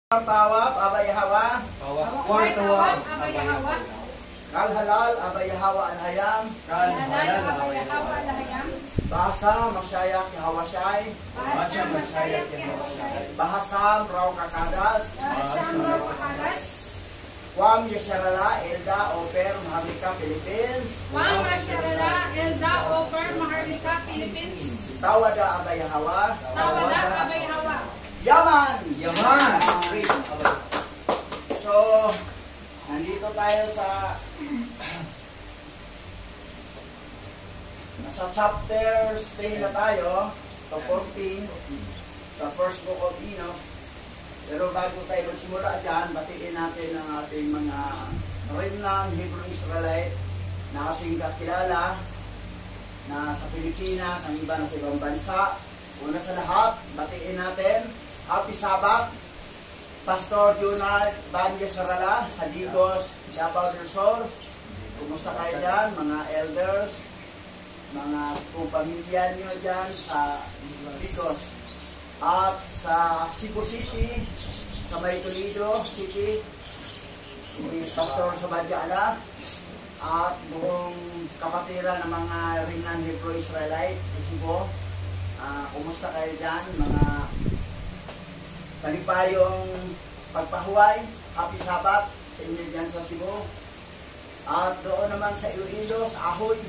Tawab abay hawa, Tawab abay hawa, kal halal abay hawa al-hayam, kal halal abay hawa al-hayam, bahasa masyayak hawashay, bahasa masyayak hawashay, bahasam raw kakadas, bahasam raw kakadas, wam yasyarala elda oper Maharlika Philippines, wam yasyarala elda oper Maharlika Philippines, tawada abay hawa, tawada abay hawa, Yaman! Yaman! So, nandito tayo sa nasa chapter stay na tayo sa 14 sa first book of Enoch. Pero bago tayo magsimula dyan, batiin natin ang ating mga remnant Hebrew Israelite na ating kakilala na sa Pilipinas, ang iba na sa ibang bansa. Una sa lahat, batiin natin Happy Sabbath, Pastor Junard Banya Sarala sa Digos, Davao del Sur. Kumusta kayo dyan, mga elders, mga kung pamilya nyo dyan sa Digos. At sa Cebu City, sa May Toledo City, si Pastor Sabadjala, at buong kapatiran ng mga Remnant Hebrew Israelite sa Cebu. Kumusta kayo dyan, mga talipayong pagpahuway, Happy Sabbath sa inyo dyan sa Cebu. At doon naman sa Iloilo, sa Ahoy,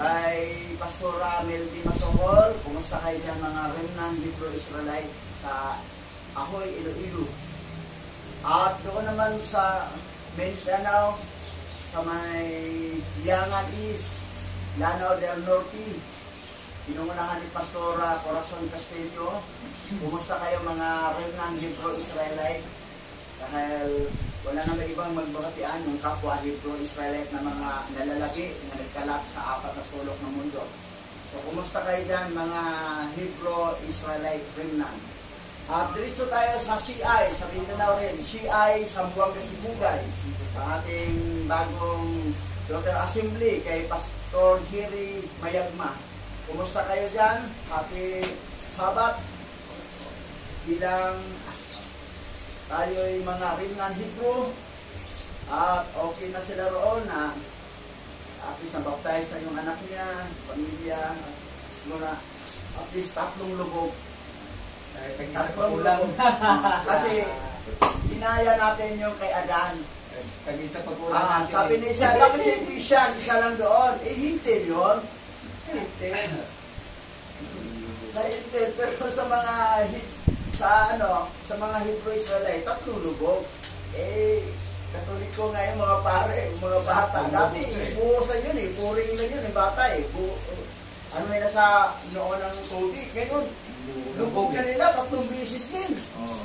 kay Pastora Melvin Masongol, kumusta kayo dyan mga Remnant Hebrew Israelite sa Ahoy, Iloilo. At doon naman sa Mindanao, sa may Liangan East, Lanao del Norte, pinungunahan ni Pastora Corazon Castillo. Kumusta kayo mga Remnant Hebrew Israelite? Dahil wala na may ibang magbahatian yung kapwa Hebrew Israelite na mga nalalaki na nagkalap sa apat na sulok ng mundo. So, kumusta kayo dyan mga Hebrew Israelite Remnant? At diretso tayo sa CI, sa Mindanao rin. CI, Sambuanga Sibugay. Ang ating bagong Daughter Assembly kay Pastor Jerry Mayagma. Kumusta kayo dyan? Happy Sabbath. Bilang tayo'y mga Remnant Hebrew at okay na sila roon na at least nabaptize na yung anak niya, pamilya, muna at least 3 lubog. Tatlong lubog. Kasi hinaya natin yung kay Adan. Sabi ni siya, bakit si Christian, isa lang doon? Hintil yun. Sa Intel, pero sa mga sa mga Hebrew Israelite, 3 lubog. Katoliko ngayon mga pare, mga bata. Dati, buhos na yun puring na yun bata ano na sa noon ng tubig. Ngayon, lubog na nila, 3 bisis din.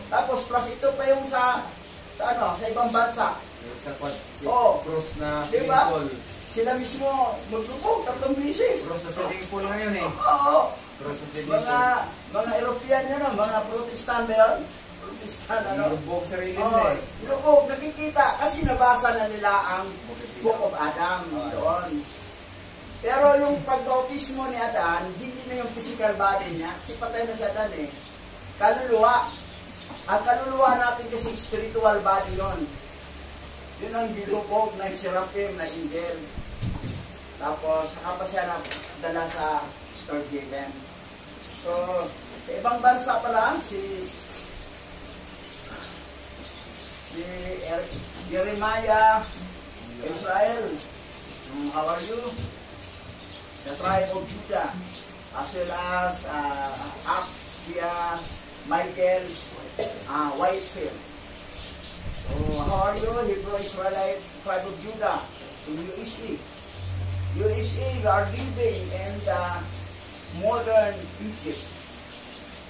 Tapos plus ito pa yung sa ibang bansa. Sa cross na diba? Sila mismo maglubog 3 bisis. Cross sa swimming pool ngayon Oo. Cross sa swimming pool. Mga European yan, mga Protestant ba yun? Protestant, lubog sa rin nila lubog, nakikita. Kasi nabasa na nila ang Book of Adam doon. Pero yung pag-bautismo ni Adan, hindi na yung physical body niya. Kasi patay na si Adan kaluluwa. Ang kaluluwa natin kasi spiritual body yun. Yun ang dilubog ng seraphim na angel. Tapos, saka pa siya dala sa third heaven. So, sa ibang bansa pala, si Jeremiah, Israel, how are you? The tribe of Judah, as well as Akbia, Michael, Whitefield. So, how are you, Hebrew Israelite tribe of Judah, in USA? USA, you are living in the modern Egypt.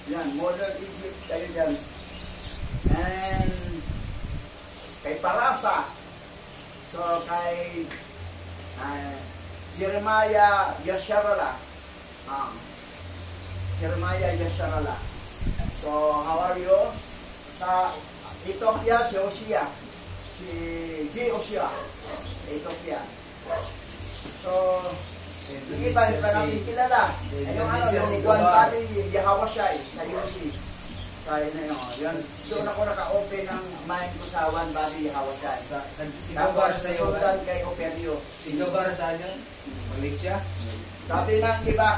Yan, modern Egypt tayo dyan. And kay Parasa, so kay Jeremiah Yasharala. Jeremiah Yasharala. So, how are you? Sa Ethiopia, si Hosea. Si Hosea. Ethiopia. So, hindi pa natin kilala. Yung Juan Valley, Yahawashai, sa UC. Tayo na yun. Yan. Doon ako naka-open ng mind ko sa One Body Hawasyan. Sigaw para sa iyo. Sultan kay Operio. Sigaw para sa inyo? Malaysia? Sabi ng iba,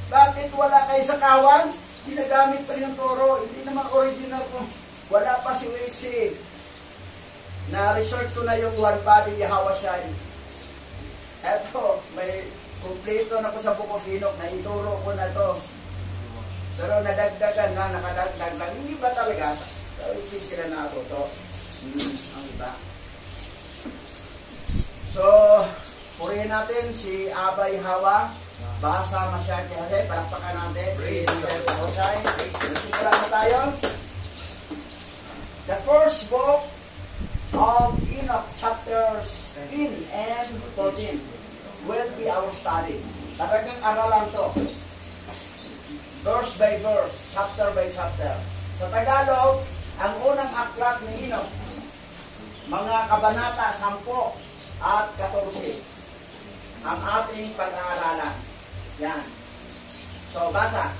bakit wala kayo sa kawan? Ginagamit pa yung toro. Hindi naman original ko. Wala pa si Wixie. Na-resort ko na yung One Body Hawasyan. Eto, may kumpleto na ko sa Bukopinok. Naituro ko na to. Pero nadagdagan na, nakadagdag lang. Hindi ba talaga? Hindi sila natuto. Ang iba. So, purihin natin si Abay Hawa. Basa masyadong kasi. Palakpakan natin. Praise God. Nagsimula na tayo. The first book of Enoch, chapters 10 and 14 will be our study. Talagang aralan to. Verse by verse, chapter by chapter. Sa Tagalog, ang unang aklat ni Enoch, mga kabanata 10 at 14, ang ating pag-aaralan. Yan. So, basa.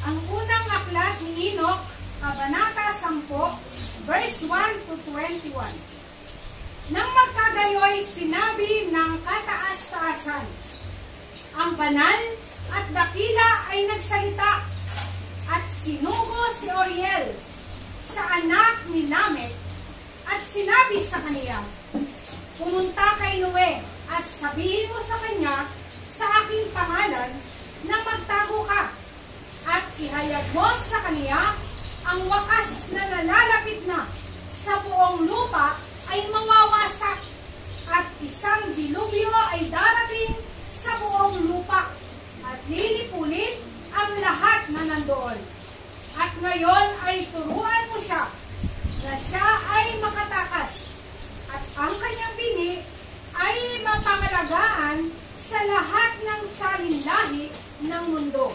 Ang unang aklat ni Enoch, kabanata 10, verse 1 to 21. Nang magkagayoy, sinabi ng kataas-taasan, ang banal at dakila ay nagsalita at sinugo si Oriel sa anak ni Lamech at sinabi sa kaniya, pumunta kay Noe at sabihin mo sa kanya sa aking pangalan na magtago ka at ihayag mo sa kaniya ang wakas na nalalapit na sa buong lupa ay mawawasak at isang dilubyo ay darating sa buong lupa at lilipulin ang lahat na nandoon. At ngayon ay turuan mo siya na siya ay makatakas at ang kanyang bini ay mapangalagaan sa lahat ng salinlahi ng mundo.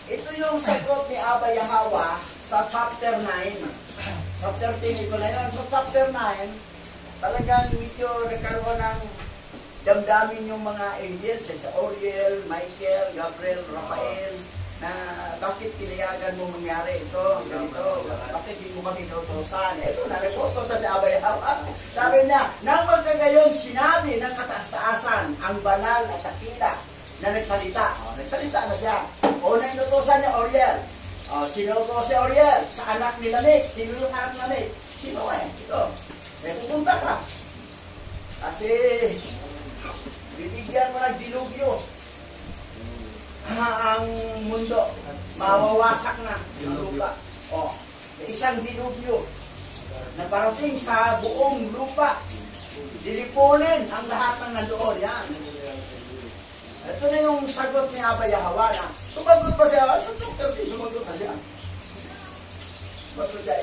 Ito yung sagot ni Abay Hawa sa chapter 9. Chapter 10 ito na yun. So chapter 9, talagang medyo nagkaroon ng damdamin yung mga angels, sa Oriel, Michael, Gabriel, Raphael, na bakit pinayagan mo mangyari ito, ganito, bakit hindi mo kami inutosan. Ito na, nag-utosan si Abay Hawa. Sabi niya, nang magkagayon sinabi ng kataas-taasan ang banal at dakila na nagsalita. Nagsalita na siya. Una inutosan niya Oriel. Sino ko si Oriel? Sa anak ni Lamech. Sino yung anak ni Lamech? Sino ito. Pupunta ka. Kasi bibigyan mo ng dilubyo ang mundo. Mawawasak na ang lupa. Isang dilubyo na parating sa buong lupa. Dilipunin ang lahat ng nandoon. Yan. Ito na yung sagot ni Abay Hawa na sumagot pa siya. Sumagot pa siya.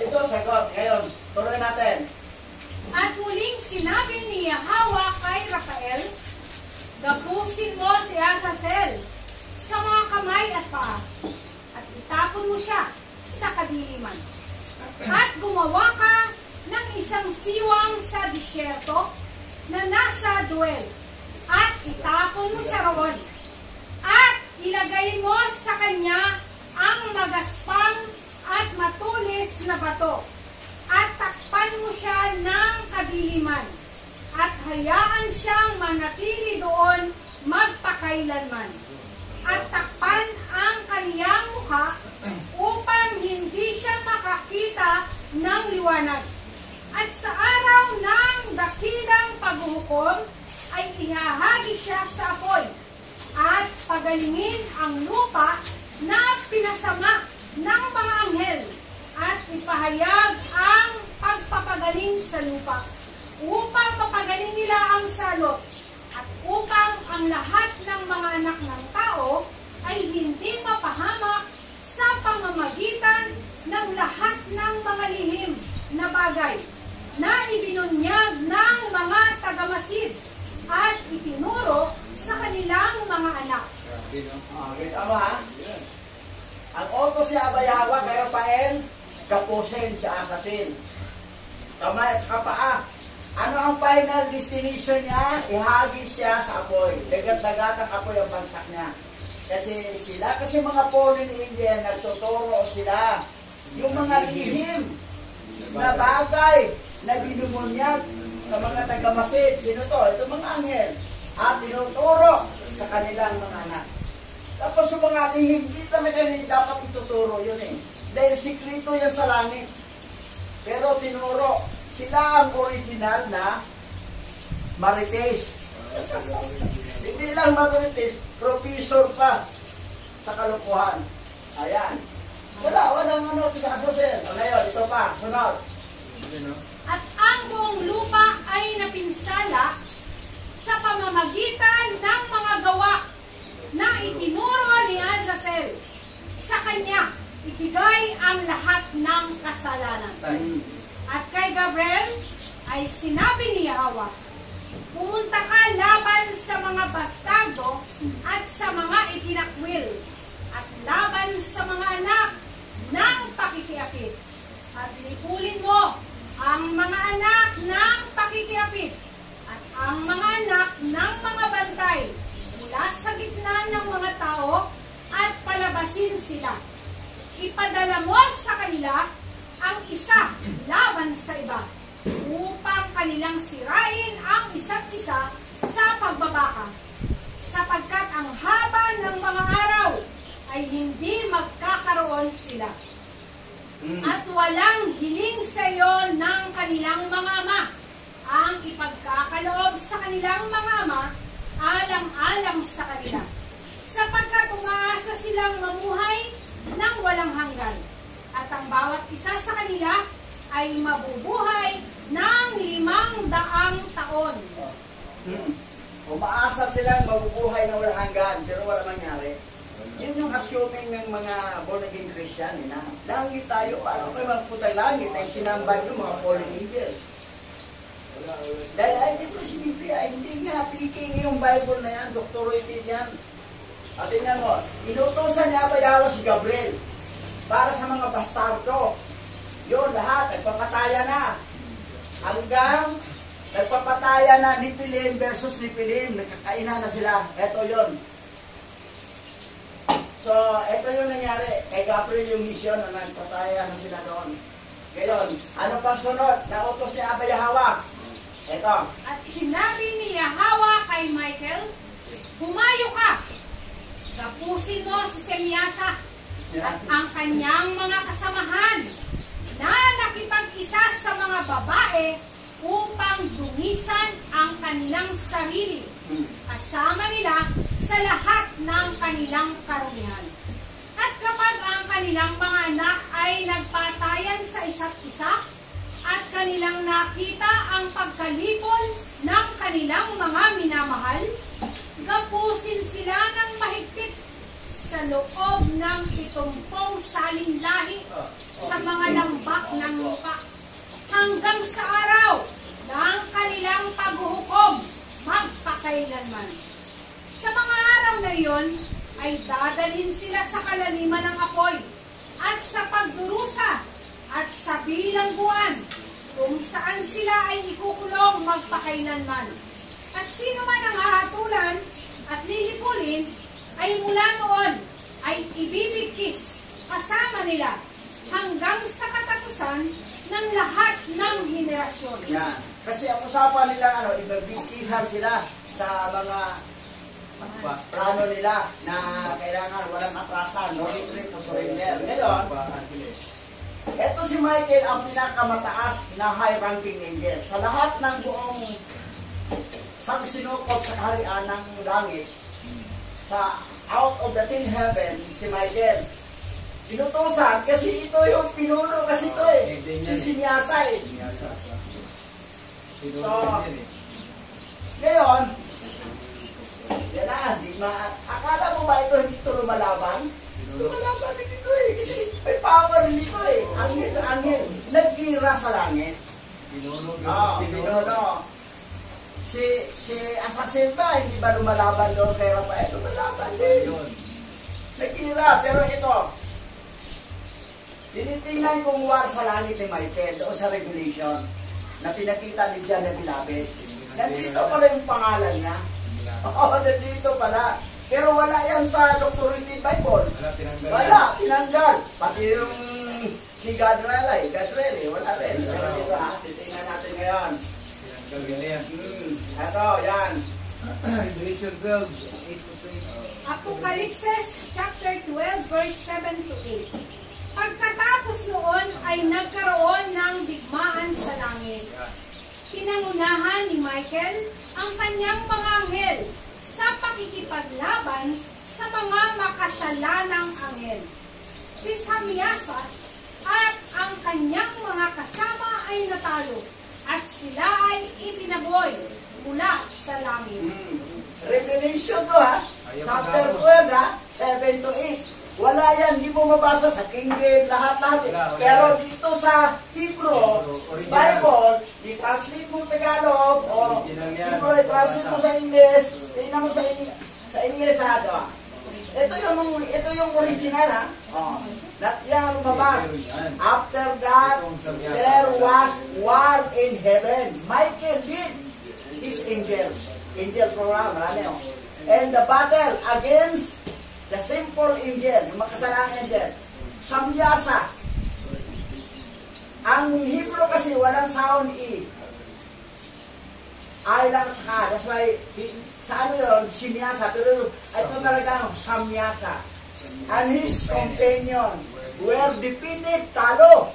Ito sagot. Ngayon, tuloy natin. At muling sinabi ni Yahweh kay Raphael, gapusin mo si Azazel sa mga kamay at paa, at itapon mo siya sa kadiliman. At gumawa ka ng isang siwang sa disyerto na nasa duel, at itapon mo siya roon. At ilagay mo sa kanya ang magaspang at matulis na bato, at takpan mo siya ng kadiliman, at hayaan siyang manatili doon magpakailanman. At takpan ang kaniyang mukha upang hindi siya makakita ng liwanag. At sa araw ng dakilang paghuhukom ay ihahagi siya sa apoy, at pagalingin ang lupa na pinasama ng mga anghel, at ipahayag ang pagpapagaling sa lupa, upang mapagaling nila ang salot, at upang ang lahat ng mga anak ng tao ay hindi mapahamak sa pamamagitan ng lahat ng mga lihim na bagay na ibinunyag ng mga tagamasid at itinuro sa kanilang mga anak. Okay, tama ha? Ang utos ni Abay Hawa kay Raphael, kapusin si Azazel. Kamay at kapaa. Ano ang final destination niya? Ihagi siya sa apoy. Dagat-dagat ang apoy ang bagsak niya. Kasi mga fallen angel, nagtuturo sila. Yung mga lihim na bagay na binubunyag sa mga tagamasid. Sino to? Ito mga anghel. At tinuturo sa kanilang mga anak. Tapos yung mga lihim, di talaga dapat ituturo yun eh. Dahil sikrito yan sa langit. Pero tinuro, sila ang original na marites. Hindi lang marites, professor pa sa kalukuhan. Ayan. Walang ano, pinakasosel. Ngayon, ito pa, sunod. At ang buong lupa ay napinsala sa pamamagitan ng mga gawa na itinuro ni Azazel. Sa kanya, ibigay ang lahat ng kasalanan. At kay Gabriel ay sinabi ni Yahweh, pumunta ka laban sa mga bastardo at sa mga itinakwil at laban sa mga anak ng pakikiapit. At lipulin mo ang mga anak ng pakikiapit at ang mga anak ng mga bantay mula sa gitna ng mga tao at palabasin sila. Ipadala mo sa kanila ang isa laban sa iba upang kanilang sirain ang isa't isa sa pagbabaka, sapagkat ang haba ng mga araw ay hindi magkakaroon sila. At walang hiling sa iyo ng kanilang mga ama ang ipagkakaloob sa kanilang mga ama alang-alang sa kanila, sapagkat umaasa silang mamuhay ng walang hanggan, at ang bawat isa sa kanila ay mabubuhay ng 500 taon. Umaasa silang mabubuhay na walang hanggan, pero wala mangyari. Yun yung assuming ng mga born-again Christian, na langit tayo, paano kayo magputay langit ay sinambay yung mga fallen angel. Dahil ay dito si Biblia, hindi nga piking yung Bible na yan, doctorated yan. At tingnan mo, inutosan niya ba Yahweh si Gabriel para sa mga bastardo. Yun, lahat, nagpapataya na. Hanggang nagpapataya na Nephilim versus Nephilim, nagkakainan na sila. Ito yun. So, ito yung nangyari. Kay Gabriel yung mission na nagpataya na sila doon. Ngayon, ano pang sunod? Nautos ni Abba Yahweh. Ito. At sinabi ni Yahweh kay Michael, humayo ka, tapusin mo si Semiasa at ang kanyang mga kasamahan na nakipag-isa sa mga babae upang dumisan ang kanilang sarili kasama nila sa lahat ng kanilang karumihan. At kapag ang kanilang mga anak ay nagpatayan sa isa't isa at kanilang nakita ang pagkalipol ng kanilang mga minamahal, gapusin sila ng mahigpit sa loob ng 70 saling lahi sa mga lambak ng lupa hanggang sa araw ng kanilang paghuhukom magpakailanman. Sa mga araw na iyon ay dadalhin sila sa kalaliman ng apoy at sa pagdurusa at sa bilangguan kung saan sila ay ikukulong magpakailanman. At sino man ang hahatulan at lilipulin ay mula noon ay ibibigkis kasama nila hanggang sa katapusan ng lahat ng henerasyon. Yan. Kasi ang usapan nila, ibibigkisan sila sa mga plano nila na kailangan walang atrasan, no retreat o surrender. Ngayon, ito si Michael ang pinakamataas na high-ranking angel. Sa lahat ng buong sangsinukot sa kaharian ng langit, sa out of the 10 heaven, si Michael. Pinutusan kasi ito yung pinuno kasi ito eh. Si Sinyasa eh. So, ngayon, yan na, akala mo ba ito hindi ito lumalaban? Lumalaban din ito eh. Kasi may power dito eh. Angel, nagkira sa langit. Pinuno. Si Azazel ba, hindi ba lumalaban doon kay Rafael? Lumalaban din. Nagkira, pero ito, tinitingnan kong war sa langit ni Michael doon sa Revelation na pinakita ni John na Beloved. Nandito pala yung pangalan niya. Oo, nandito pala. Pero wala yan sa Doctorate Bible. Wala, tinanggal. Wala, tinanggal. Pati yung si Gadrelay, wala rin. Pero dito titingnan natin ngayon. Tinanggal yun yan. Ito, yan. Revelation 12, 8 to 3. Apokalipsis chapter 12 verse 7 to 8. Pagkatapos noon ay nagkaroon ng digmaan sa langit. Pinangunahan ni Michael ang kanyang mga anghel sa pakikipaglaban sa mga makasalanang anghel. Si Samyasa at ang kanyang mga kasama ay natalo at sila ay itinaboy mula sa langit. Revelation to ha. Chapter 12 ha. 7 to 8. Wala yan, hindi mo mabasa sa King James, lahat-lahat. Pero dito sa Hebrew, Bible, i-translate mo Tagalog, o Hebrew, i-translate mo sa English, tingnan mo sa English ha. Ito yung original ha. Yan lumabas. After that, there was war in heaven. Michael did his angels. Angel program, marami o. And the battle against the simple angel, yung makasalangan angel. Samyasa. Ang Hebrew kasi walang sound E. I lang sa ka. That's why, sa ano yun, Simyasa. Pero ito talagang Samyasa. And his companion were defeated, talo.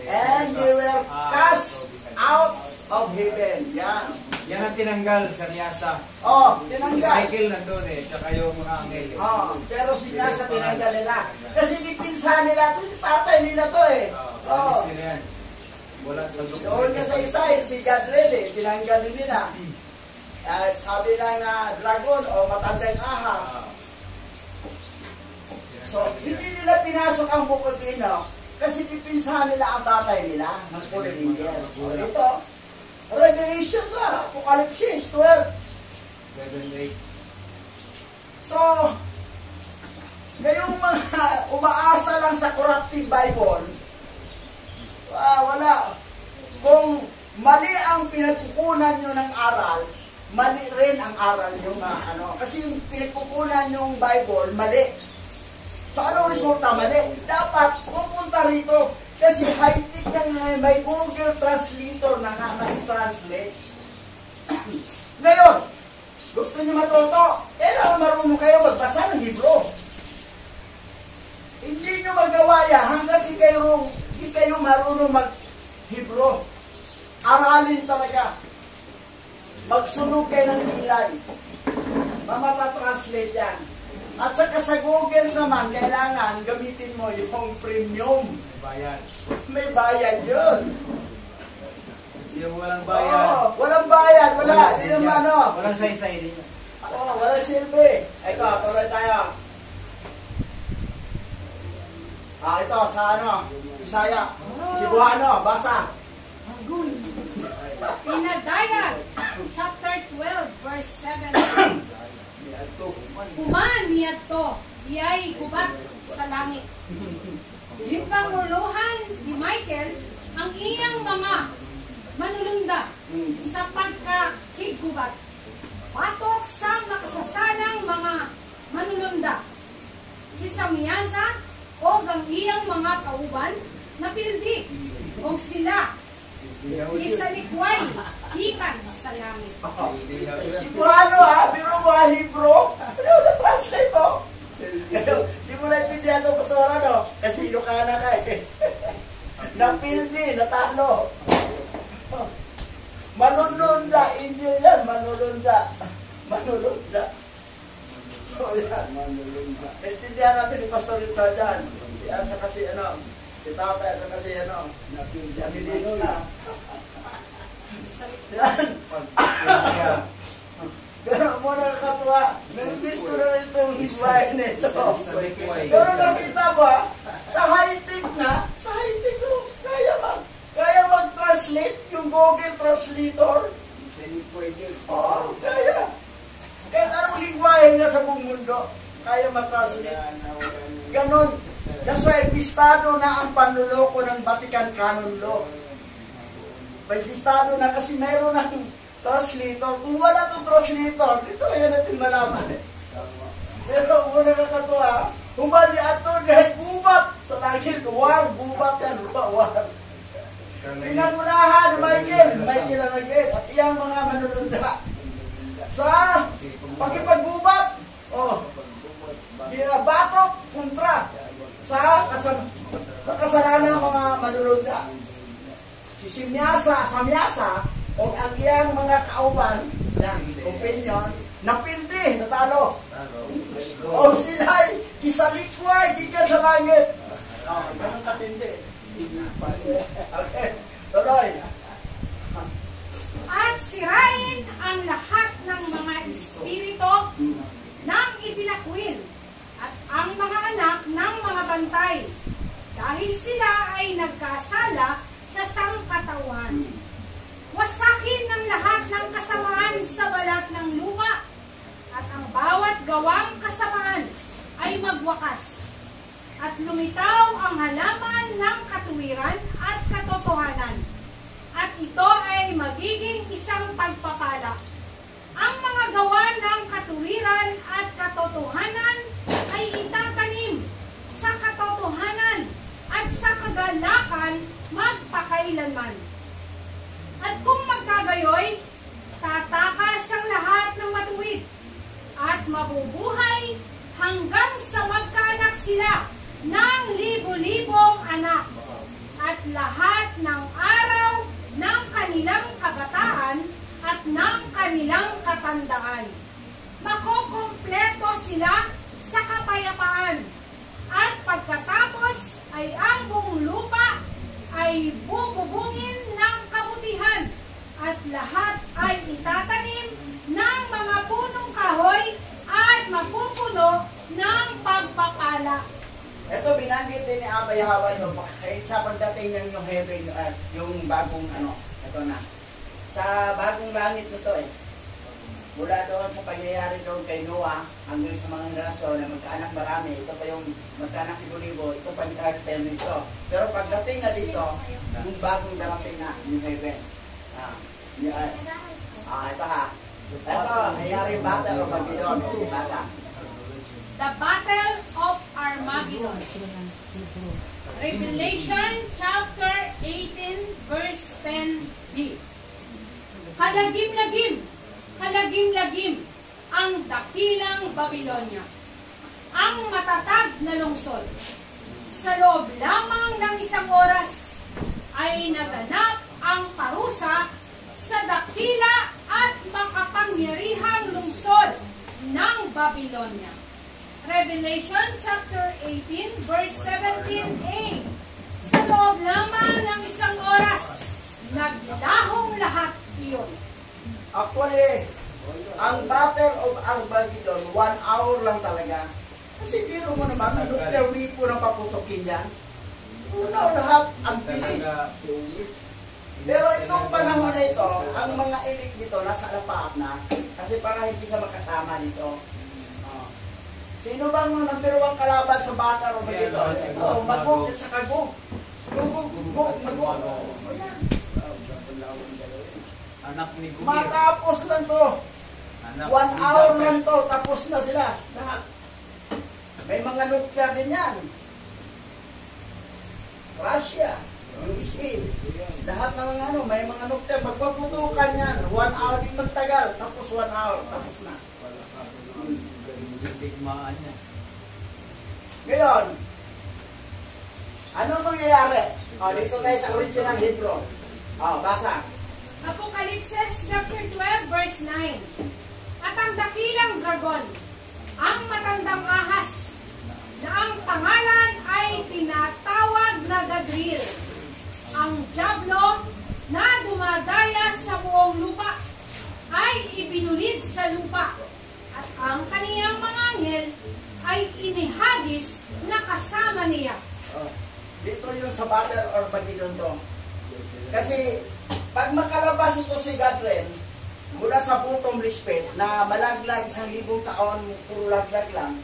And they were cast out of heaven. Yan. Yan ang tinanggal sa Miyasa. Si Tinanggal. Michael nandun tsaka yung mga angel. Pero si Miyasa tinanggal nila. Kasi dipinsa nila, ito si tatay nila to eh. Alis nila yan. Wala sa Doon doktor. nga sa isa si Gadriel eh, tinanggal din nila. Sabi lang na dragon o matandang ahas. So, hindi nila pinasok ang bukod dino kasi dipinsahan nila ang tatay nila ng Pulling Angel. Ito, Revelation ba? Apocalypse 12. 7, 8. So, ngayong mga umaasa lang sa corrupted Bible, wala. Kung mali ang pinagkukunan nyo ng aral, mali rin ang aral nyo nga. Kasi yung pinagkukunan yung Bible, mali. So, anong resulta? Mali. Dapat pupunta rito. Kasi high-tech na may Google Translator na nga translate. Ngayon, gusto niyo matuto? Kailangan marunong kayo magbasa ng Hebrew. Hindi nyo magawa yan hanggang di kayo marunong mag-Hebrew. Aralin talaga. Magsunog kayo ng ilay. Mamata-translate yan. At saka sa Google naman, kailangan gamitin mo yung premium. Bayad. May bayad yun. Kasi yung walang bayad. Walang bayad. Wala. Di naman Walang say-say din yan. walang silbi. Ito, tuloy tayo. Ito, sa Bisaya. Cebuano, basa. Pinadayag chapter 12 verse 7. Kuman niyadto, iyay gubat sa langit. Gipanguluhan ni Michael ang iyang mga manulunda sa pagkakigubat. Patok sa makasasalang mga manulunda. Si Samyasa o ang iyang mga kauban na pildi o sila isalikway hikan sa langit. Cebuano biro mo Hebrew. Ano na-translate to? Di mo naintindihan ito, Pastor, kasi Ilocana ka eh. Napildi, natalo. Manununda, Indian yan, manununda. So yan, manununda. Naintindihan namin ni Pastor Richard yan. Si tatay, at saka si napildi. Amilino na. Yan. Pero mo nakakatuwa, nag-miss ko na rin itong higwain nito. Pero nakita ba, sa high-tech kaya mag-translate yung Google Translator. Kaya. Kahit anong lingwahe na sa buong mundo, kaya mag-translate. Ganon. That's why, bistado na ang panluloko ng Vatican Canon Law. May bistado na kasi mayroon ng translator. Kung wala itong translator, dito lang natin malaman eh. Pero muna kakatuwa, humadi ato dahil gubat sa langit. War, gubat yan, war. Pinangunahan, Michael ang nag-get. At iyang mga manununda. Sa pagkipaggubat, batok kontra sa kasalanan ng mga manununda. Si Samyasa, o ang iyang mga kauban, yan, opinion, napildi, natalo. O sila'y kisalikway, gikan sa langit. Ganun katindi. Okay, tuloy. At sirain ang lahat ng mga espiritu ng itinakwil at ang mga anak ng mga bantay dahil sila ay nagkasala sa sangkatawan. Wasakin ang lahat ng kasamaan sa balat ng lupa at ang bawat gawang kasamaan ay magwakas at lumitaw ang halaman ng katuwiran at katotohanan at ito ay magiging isang pagpapala. Ang mga gawa ng katuwiran at katotohanan ay itatanim sa katotohanan at sa kagalakan magpakailanman. At kung magkagayoy, tatakas ang lahat ng matuwid at mabubuhay hanggang sa magkaanak sila ng libo-libong anak at lahat ng araw ng kanilang kabataan at ng kanilang katandaan. Makukumpleto sila sa kapayapaan at pagkatapos ay ang buong lupa ay bububungin ng kabutihan at lahat ay itatanim ng mga punong kahoy at mapupuno ng pagpapala. Ito binanggit din ni Abay Hawa ito. Sa pagdating ng yung heaven, yung bagong ito na. Sa bagong langit nito mula doon sa pangyayari doon kay Noah hanggang sa mga henerasyon na magkaanak marami, ito pa yung magkaanak libo-libo, ito pa yung karakter nito. Pero pagdating na dito, yung bagong darating na yung heaven. Ito ha. Ito, nangyari battle of Armageddon. Basa. The Battle of Armageddon. Revelation chapter 18 verse 10b. Halagim-lagim ang dakilang Babilonya, ang matatag na lungsod. Sa loob lamang ng isang oras ay naganap ang parusa sa dakila at makapangyarihang lungsod ng Babilonya. Revelation chapter 18 verse 17a. Sa loob lamang ng isang oras, naglahong lahat iyon. Actually, ang Battle of Armageddon, 1 hour lang talaga. Kasi biro mo naman, nuclear weapon ang paputokin yan. Una lahat, ang bilis. Pero itong panahon na ito, ang mga elite dito, nasa alapaap na, kasi para hindi ka makasama dito. Sino bang number 1 kalaban sa Battle of Armageddon? Ito, Magog at saka Gog. Magog. Anak ni Gugir. Matapos lang to. 1 hour lang to, tapos na sila. Lahat. May mga nuclear din yan. Russia, USA, lahat ng mga may mga nuclear, magpaputukan yan. 1 hour din magtagal, tapos 1 hour, tapos na. Digmaan niya. Ngayon, ano mangyayari? Dito tayo sa original Hebrew. Basa. Apocalypse chapter 12 verse 9. At ang dakilang dragon, ang matandang ahas, na ang pangalan ay tinatawag na Gadril, ang Diablo na dumadaya sa buong lupa, ay ibinulid sa lupa, at ang kaniyang mga anghel ay inihagis na kasama niya. Dito yun sa Battle or Armageddon to. Kasi, pag makalabas ito si Gadril, mula sa bottomless pit, na malaglag 1,000 taon, puro laglag lang,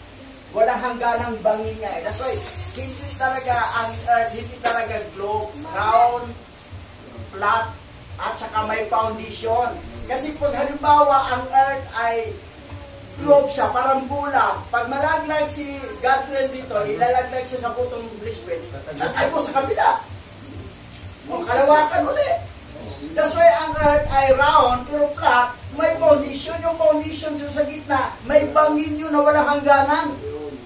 walang hangganang bangin niya. That's why, hindi talaga ang earth, hindi talaga globe, round, flat, at saka may foundation. Kasi pag halimbawa ang earth ay globe siya, parang bola. Pag malaglag si Godfrey dito, ilalaglag siya sa butong brisbane. Ay ko sa kabila. O, kalawakan ulit. That's why ang earth ay round, pero flat, may foundation. Yung foundation dyan sa gitna, may bangin yun na walang hangganan.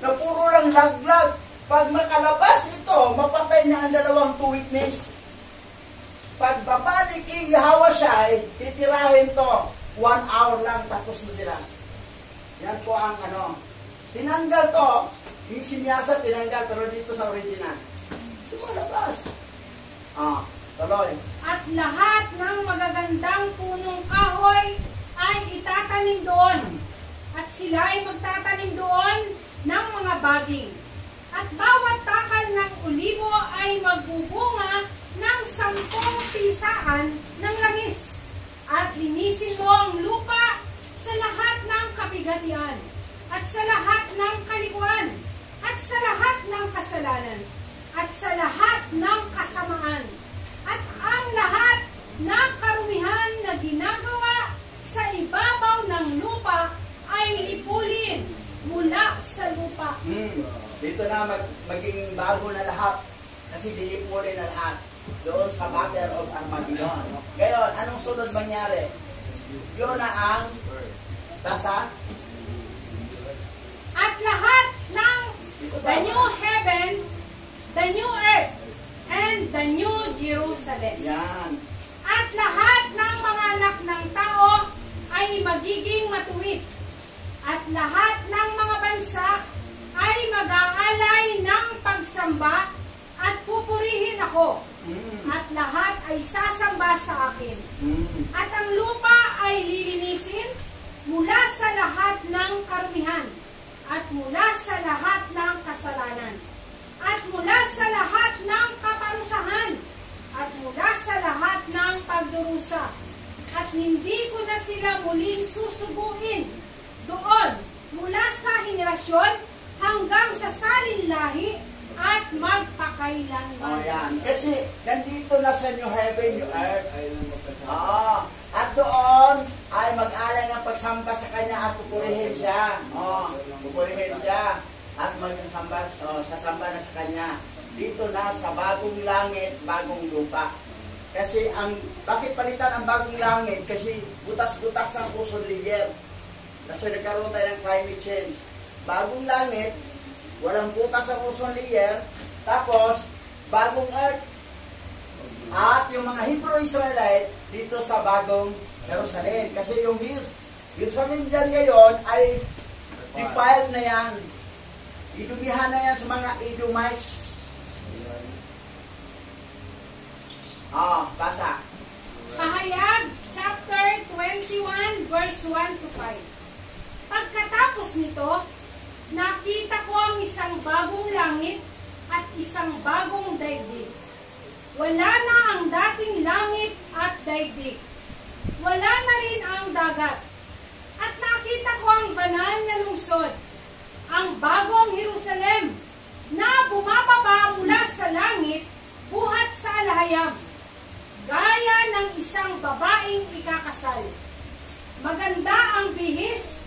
Na puro lang laglag. Pag makalabas ito, mapatay na ang dalawang two witness. Pag babalik King Yahawashi, titirahin to. 1 hour lang, tapos mo sila. Yan po ang ano. Tinanggal to. Yung sinyasa, tinanggal. Pero dito sa original. Ito malabas. Tuloy. At lahat ng magagandang punong kahoy ay itatanim doon. At sila ay magtatanim doon ng mga baging. At bawat takal ng olibo ay magbubunga ng 10 pisaan ng langis. At linisin mo ang lupa sa lahat ng kabigatian, at sa lahat ng kalikuan, at sa lahat ng kasalanan, at sa lahat ng kasamaan, at ang lahat ng karumihan na ginagawa sa ibabaw ng lupa ay lipulin mula sa lupa. Dito na maging bago na lahat, kasi lilipulin na lahat doon sa Battle of Armageddon. Ngayon, anong sunod mangyari? Yun na ang tasa. At lahat ng the new heaven, the new earth, and the new Jerusalem. Yan. At lahat ng mga anak ng tao ay magiging matuwid. At lahat ng mga bansa ay mag-aalay ng pagsamba at pupurihin ako. At lahat ay sasamba sa akin. At ang lupa ay lilinisin mula sa lahat ng karumihan, at mula sa lahat ng kasalanan, at mula sa lahat ng kaparusahan, at mula sa lahat ng pagdurusa. At hindi ko na sila muling susubuin doon mula sa henerasyon hanggang sa salinlahi at magpakailanman. Yan. Kasi nandito na sa New Heaven, New Earth. At doon ay mag-alay ng pagsamba sa kanya at pupurihin siya. Pupurihin siya at sasamba na sa kanya. Dito na sa bagong langit, bagong lupa. Kasi bakit palitan ang bagong langit? Kasi butas-butas ng ozone layer. Kasi nagkaroon tayo ng climate change. Bagong langit, walang butas ang ozone layer, tapos bagong earth. At yung mga Hebrew Israelite dito sa bagong Jerusalem. Kasi yung Jerusalem dyan ngayon ay defiled na yan. Idumihan na yan sa mga Edomites. Basa. Pahayag, chapter 21, verse 1 to 5. Pagkatapos nito, nakita ko ang isang bagong langit at isang bagong daigdig. Wala na ang dating langit at daigdig. Wala na rin ang dagat. At nakita ko ang banal na lungsod, ang bagong Jerusalem, na bumababa mula sa langit, buhat sa alahayam, gaya ng isang babaeng ikakasal. Maganda ang bihis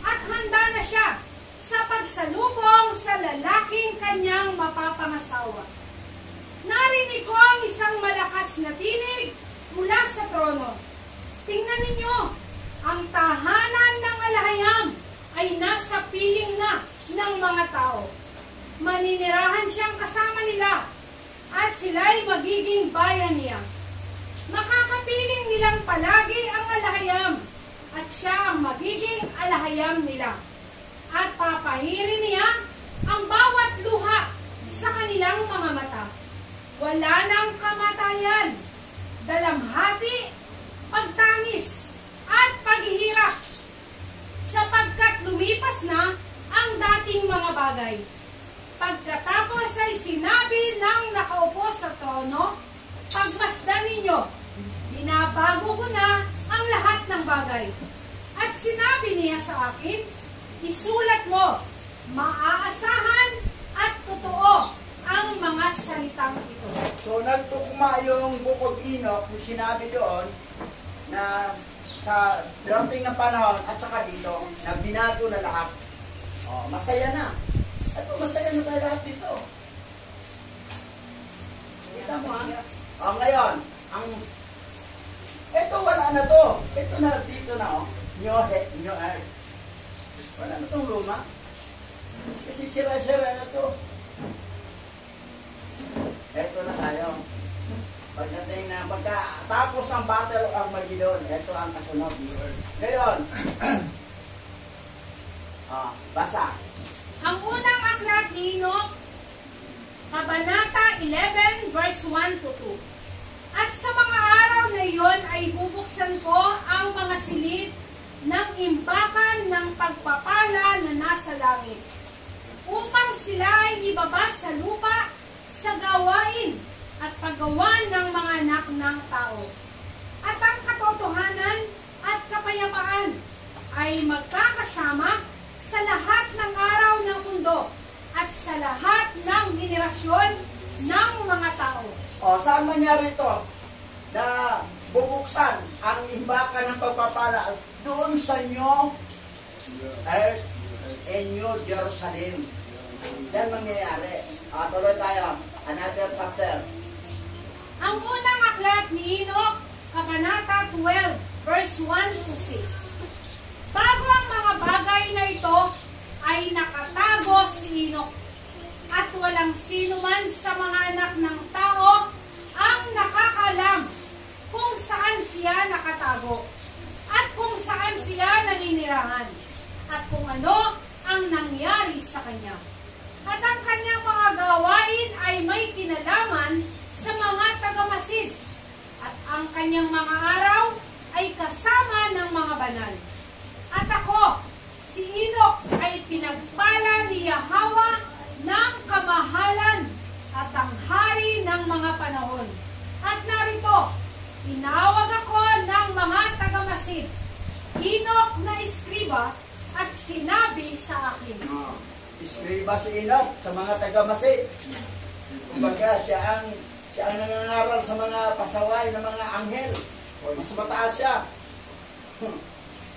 at handa na siya sa pagsalubong sa lalaking kanyang mapapangasawa. Narinig ko ang isang malakas na tinig mula sa trono. Tingnan ninyo, ang tahanan ng alahayam ay nasa piling na ng mga tao. Maninirahan siyang kasama nila at sila'y magiging bayan niya. Makakapiling nilang palagi ang alahayam at siya ang magiging alahayam nila. At papahirin niya ang bawat luha sa kanilang mga mata. Wala nang kamatayan, dalamhati, pagtangis, at paghihirap, sapagkat lumipas na ang dating mga bagay. Pagkatapos ay sinabi ng nakaupo sa trono, pagmasdan ninyo, binabago ko na ang lahat ng bagay. At sinabi niya sa akin, isulat mo, maaasahan at totoo ang mga salitang ito. So nagtugma yung Book of Enoch, yung sinabi doon na sa darating na panahon at saka dito, na binago na lahat. Masaya na. Ito, masaya na tayo lahat dito. Kita mo ha? Ngayon, ito wala na to. Ito na dito na New earth. Wala na itong luma. Kasi sira-sira na to. Ito na tayo. Pagdating na, pagkatapos ng Battle of Armageddon, ito ang kasunod. Ngayon, basa. Ang unang aklat ni Enoch, Kabanata 11, verse 1 to 2. At sa mga araw na iyon ay bubuksan ko ang mga silid ng imbakan ng pagpapala na nasa langit, upang sila ay ibaba sa lupa sa gawain at paggawa ng mga anak ng tao. At ang katotohanan at kapayapaan ay magkakasama sa lahat ng araw ng mundo at sa lahat ng henerasyon ng mga tao. Saan mangyari ito? Na bubuksan ang imbakan ng pagpapala doon sa New Earth and New Jerusalem. Yan mangyayari. Tuloy tayo. Another chapter. Ang unang aklat ni Enoch, Kabanata 12, verse 1 to 6. Bago ang mga bagay na ito ay nakatago si Enoch, at walang sino man sa mga anak ng tao ang nakakalam kung saan siya nakatago, at kung saan siya naninirahan, at kung ano ang nangyari sa kanya. At ang kanyang mga gawain ay may kinalaman sa mga tagamasid, at ang kanyang mga araw ay kasama ng mga banal. At ako, si Enoch, ay pinagpala ni Yahweh ng kamahalan at ang hari ng mga panahon. At narito, tinawag ako ng mga tagamasid, Enoch na iskriba, at sinabi sa akin. Iskriba si Enoch sa mga taga-masid. Kumbaga, siya ang nangangaral sa mga pasaway ng mga anghel. Mas mataas siya.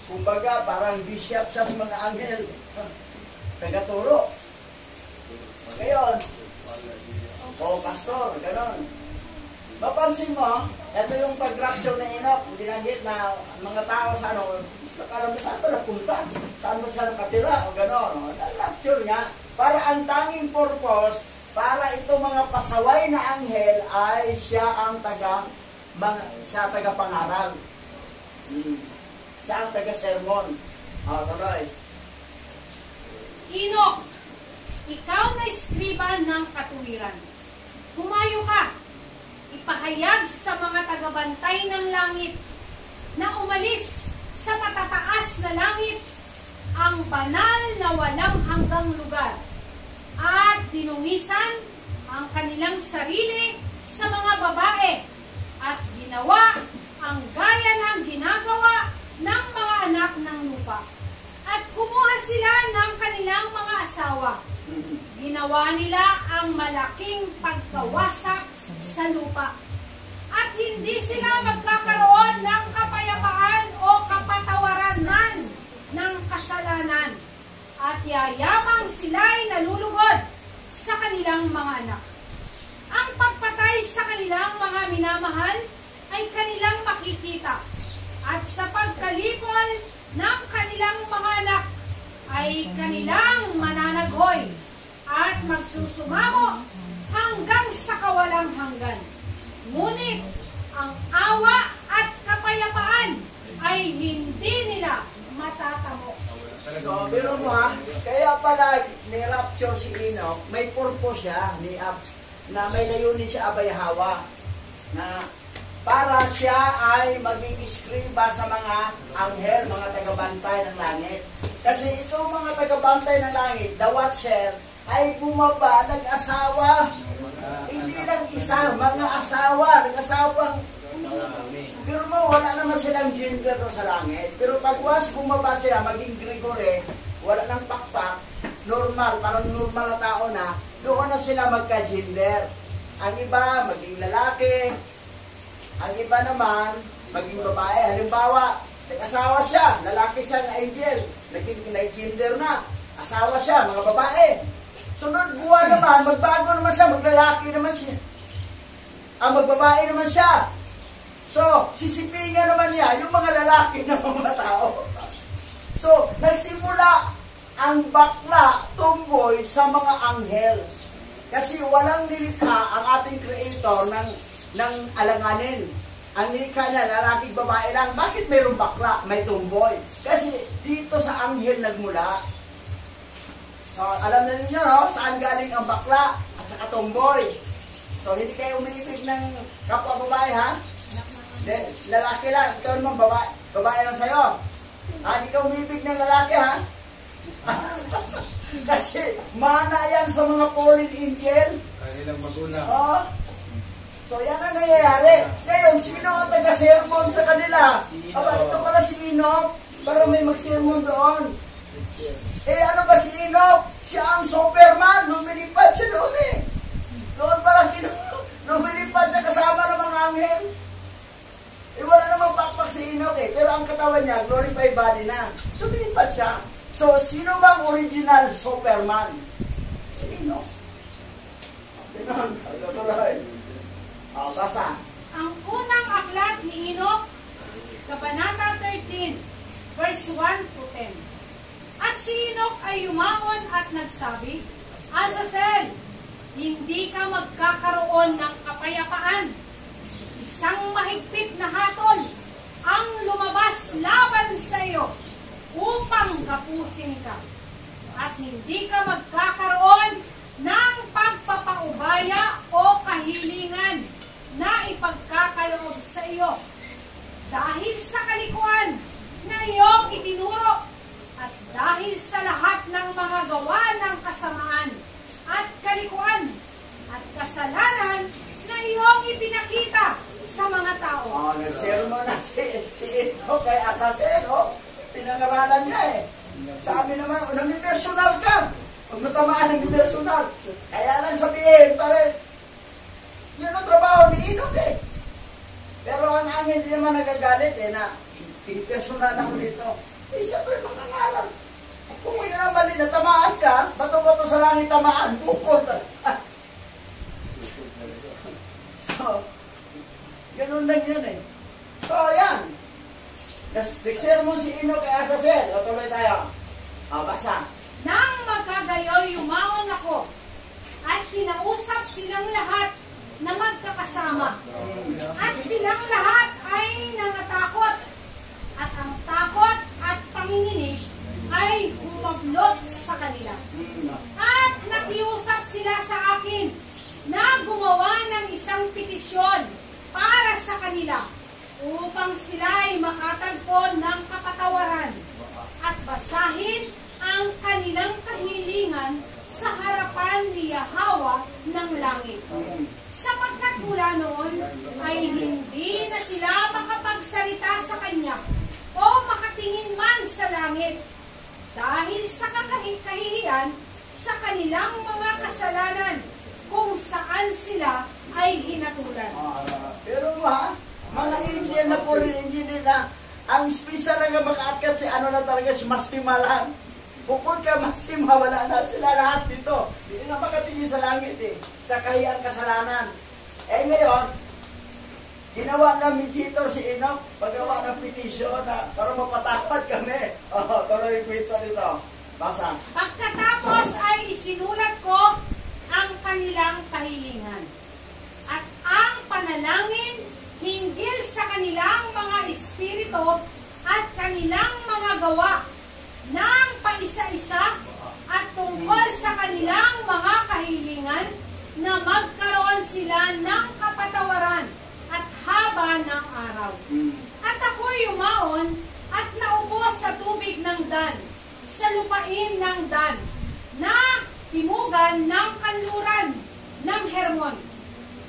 Kumbaga, parang bishop siya sa mga anghel. Tagaturo. Ngayon, pastor, ganon. Mapansin mo, ito yung pag-rapture na Enoch, binanggit na mga tao sa karamihan ba napunta? Saan mo siya nakatira? O gano'n. Rapture niya. Para ang tanging purpose, para ito mga pasaway na anghel ay siya ang taga-pangaral. Siya ang taga-sermon. Tuloy. Enoch, ikaw na iskriba ng katuwiran. Humayo ka. Ipahayag sa mga tagabantay ng langit na umalis sa matataas na langit ang banal na walang hanggang lugar, at dinungisan ang kanilang sarili sa mga babae, at ginawa ang gaya ng ginagawa ng mga anak ng lupa, at kumuha sila ng kanilang mga asawa. Ginawa nila ang malaking pagkawasak sa lupa, at hindi sila magkakaroon ng kapayapaan o kapatawaranan ng kasalanan, at yayamang sila'y nalulugod sa kanilang mga anak. Ang pagpatay sa kanilang mga minamahal ay kanilang makikita, at sa pagkalipol ng kanilang mga anak ay kanilang mananaghoy at magsusumamo hanggang sa kawalang hanggan. Ngunit ang awa at kapayapaan ay hindi nila matatamo. So, pero mo kaya pala may rapture si Enoch, may purpose siya, na may layunin siya Abayahawa, na para siya ay maging iskriba sa mga anghel, mga tagabantay ng langit. Kasi itong mga tagabantay ng langit, the watcher, ay bumaba, nag-asawa. Hindi lang isa, mga asawa, nag-asawang. Pero mo, wala naman silang gender no sa langit. Pero pag once bumaba sila, maging Gregory, wala nang pakpak, normal, parang normal na tao na, doon na sila magka-gender. Ang iba, maging lalaki. Ang iba naman, maging babae. Halimbawa, Nag-asawa siya, lalaki siya ng angel, nag-gender na, asawa siya, mga babae. Sunod buwan naman, magbago naman siya, maglalaki naman siya. Magbabae naman siya. So, sisipingan naman niya yung mga lalaki ng mga tao. So, nagsimula ang bakla, tumboy sa mga anghel. Kasi walang nilikha ang ating Creator ng alanganin. Ang nilikha niya, lalaki, babae lang. Bakit mayroong bakla, may tumboy? Kasi dito sa anghel nagmula. So, alam na ninyo, no? Saan galing ang bakla at saka tumboy. So, hindi kayo umiibig ng kapwa babae, ha? Lalaki lang, ikaw naman babae lang sa'yo. Hindi ka umibig ng lalaki, ha? Kasi mana yan sa mga fallen angel. Kanilang magulang. Oh. So yan ang nangyayari. Ngayon, sino ang taga-sermon sa kanila? Ito pala si Enoch, para may mag-sermon doon. Ano ba si Enoch? Siya ang Superman, lumilipad siya doon eh. Doon pala lumilipad siya kasama ng mga anghel. Wala namang pakpak si Enoch eh. Pero ang katawan niya, glorified body na. Lumilipad siya. So, sino bang original Superman? Si Enoch. Ganun. Tuloy. Basa. Ang unang aklat ni Enoch, Kabanata 13, verse 1 to 10. At si Enoch ay yumaon at nagsabi, Azazel, hindi ka magkakaroon ng kapayapaan. Isang mahigpit na hatol ang lumabas laban sa iyo upang kapusin ka. At hindi ka magkakaroon ng pagpapaubaya o kahilingan na ipagkakaloob sa iyo. Dahil sa kalikuan na iyong itinuro at dahil sa lahat ng mga gawa ng kasamaan at kalikuan at kasalanan na iyong ipinakita sa mga tao. Nag-sermon na si Enoch kay Azazel, pinangaralan niya eh. Sabi naman, nami-personal ka. Pag natamaan ng personal. Kaya lang sabihin, pare, yun ang trabaho ni Enoch eh. Pero ang angin hindi naman nagagalit eh na pinipersonal ako dito. Siyempre makangalan. Kung yun ang mali na tamaan ka, bato-bato sa langit tamaan, bukod. So, ganun lang yun eh. So, ayan. Nag-sermon si Enoch kay Azazel. O, tuloy tayo. Basa. Nang magkagayoy, yumaon ako at kinausap silang lahat na magkakasama. At silang lahat ay nangatakot. At ang takot at panginginig ay humablot sa kanila. At nakiusap sila sa akin na gumawa ng isang petisyon para sa kanila upang sila ay makatagpo ng kapatawaran at basahin ang kanilang kahilingan sa harapan ni Yahweh ng langit. Sapagkat mula noon ay hindi na sila makapagsalita sa kanya o makatingin man sa langit dahil sa kahihiyan sa kanilang mga kasalanan kung saan sila ay hinatulan. Pero mga Indian na po rin, Indian na, ang special lang makaakyat si na talaga si Mastima lang. Bukod ka Mastima, wala na sila lahat dito. Hindi na makatingin sa langit eh, sa kahiyang kasalanan. Ngayon, ginawa ng mediator si Enoch, paggawa ng petition na para mapatapat kami. Tuloy yung kwento dito. Basa. Pagkatapos ay isinulat ko ang kanilang kahilingan at ang panalangin hinggil sa kanilang mga espiritu at kanilang mga gawa ng paisa-isa at tungkol sa kanilang mga kahilingan na magkaroon sila ng kapatawaran at haba ng araw. At ako'y yumaon at naupo sa tubig ng Dan, sa lupain ng Dan, na timugan ng kanluran ng Hermon.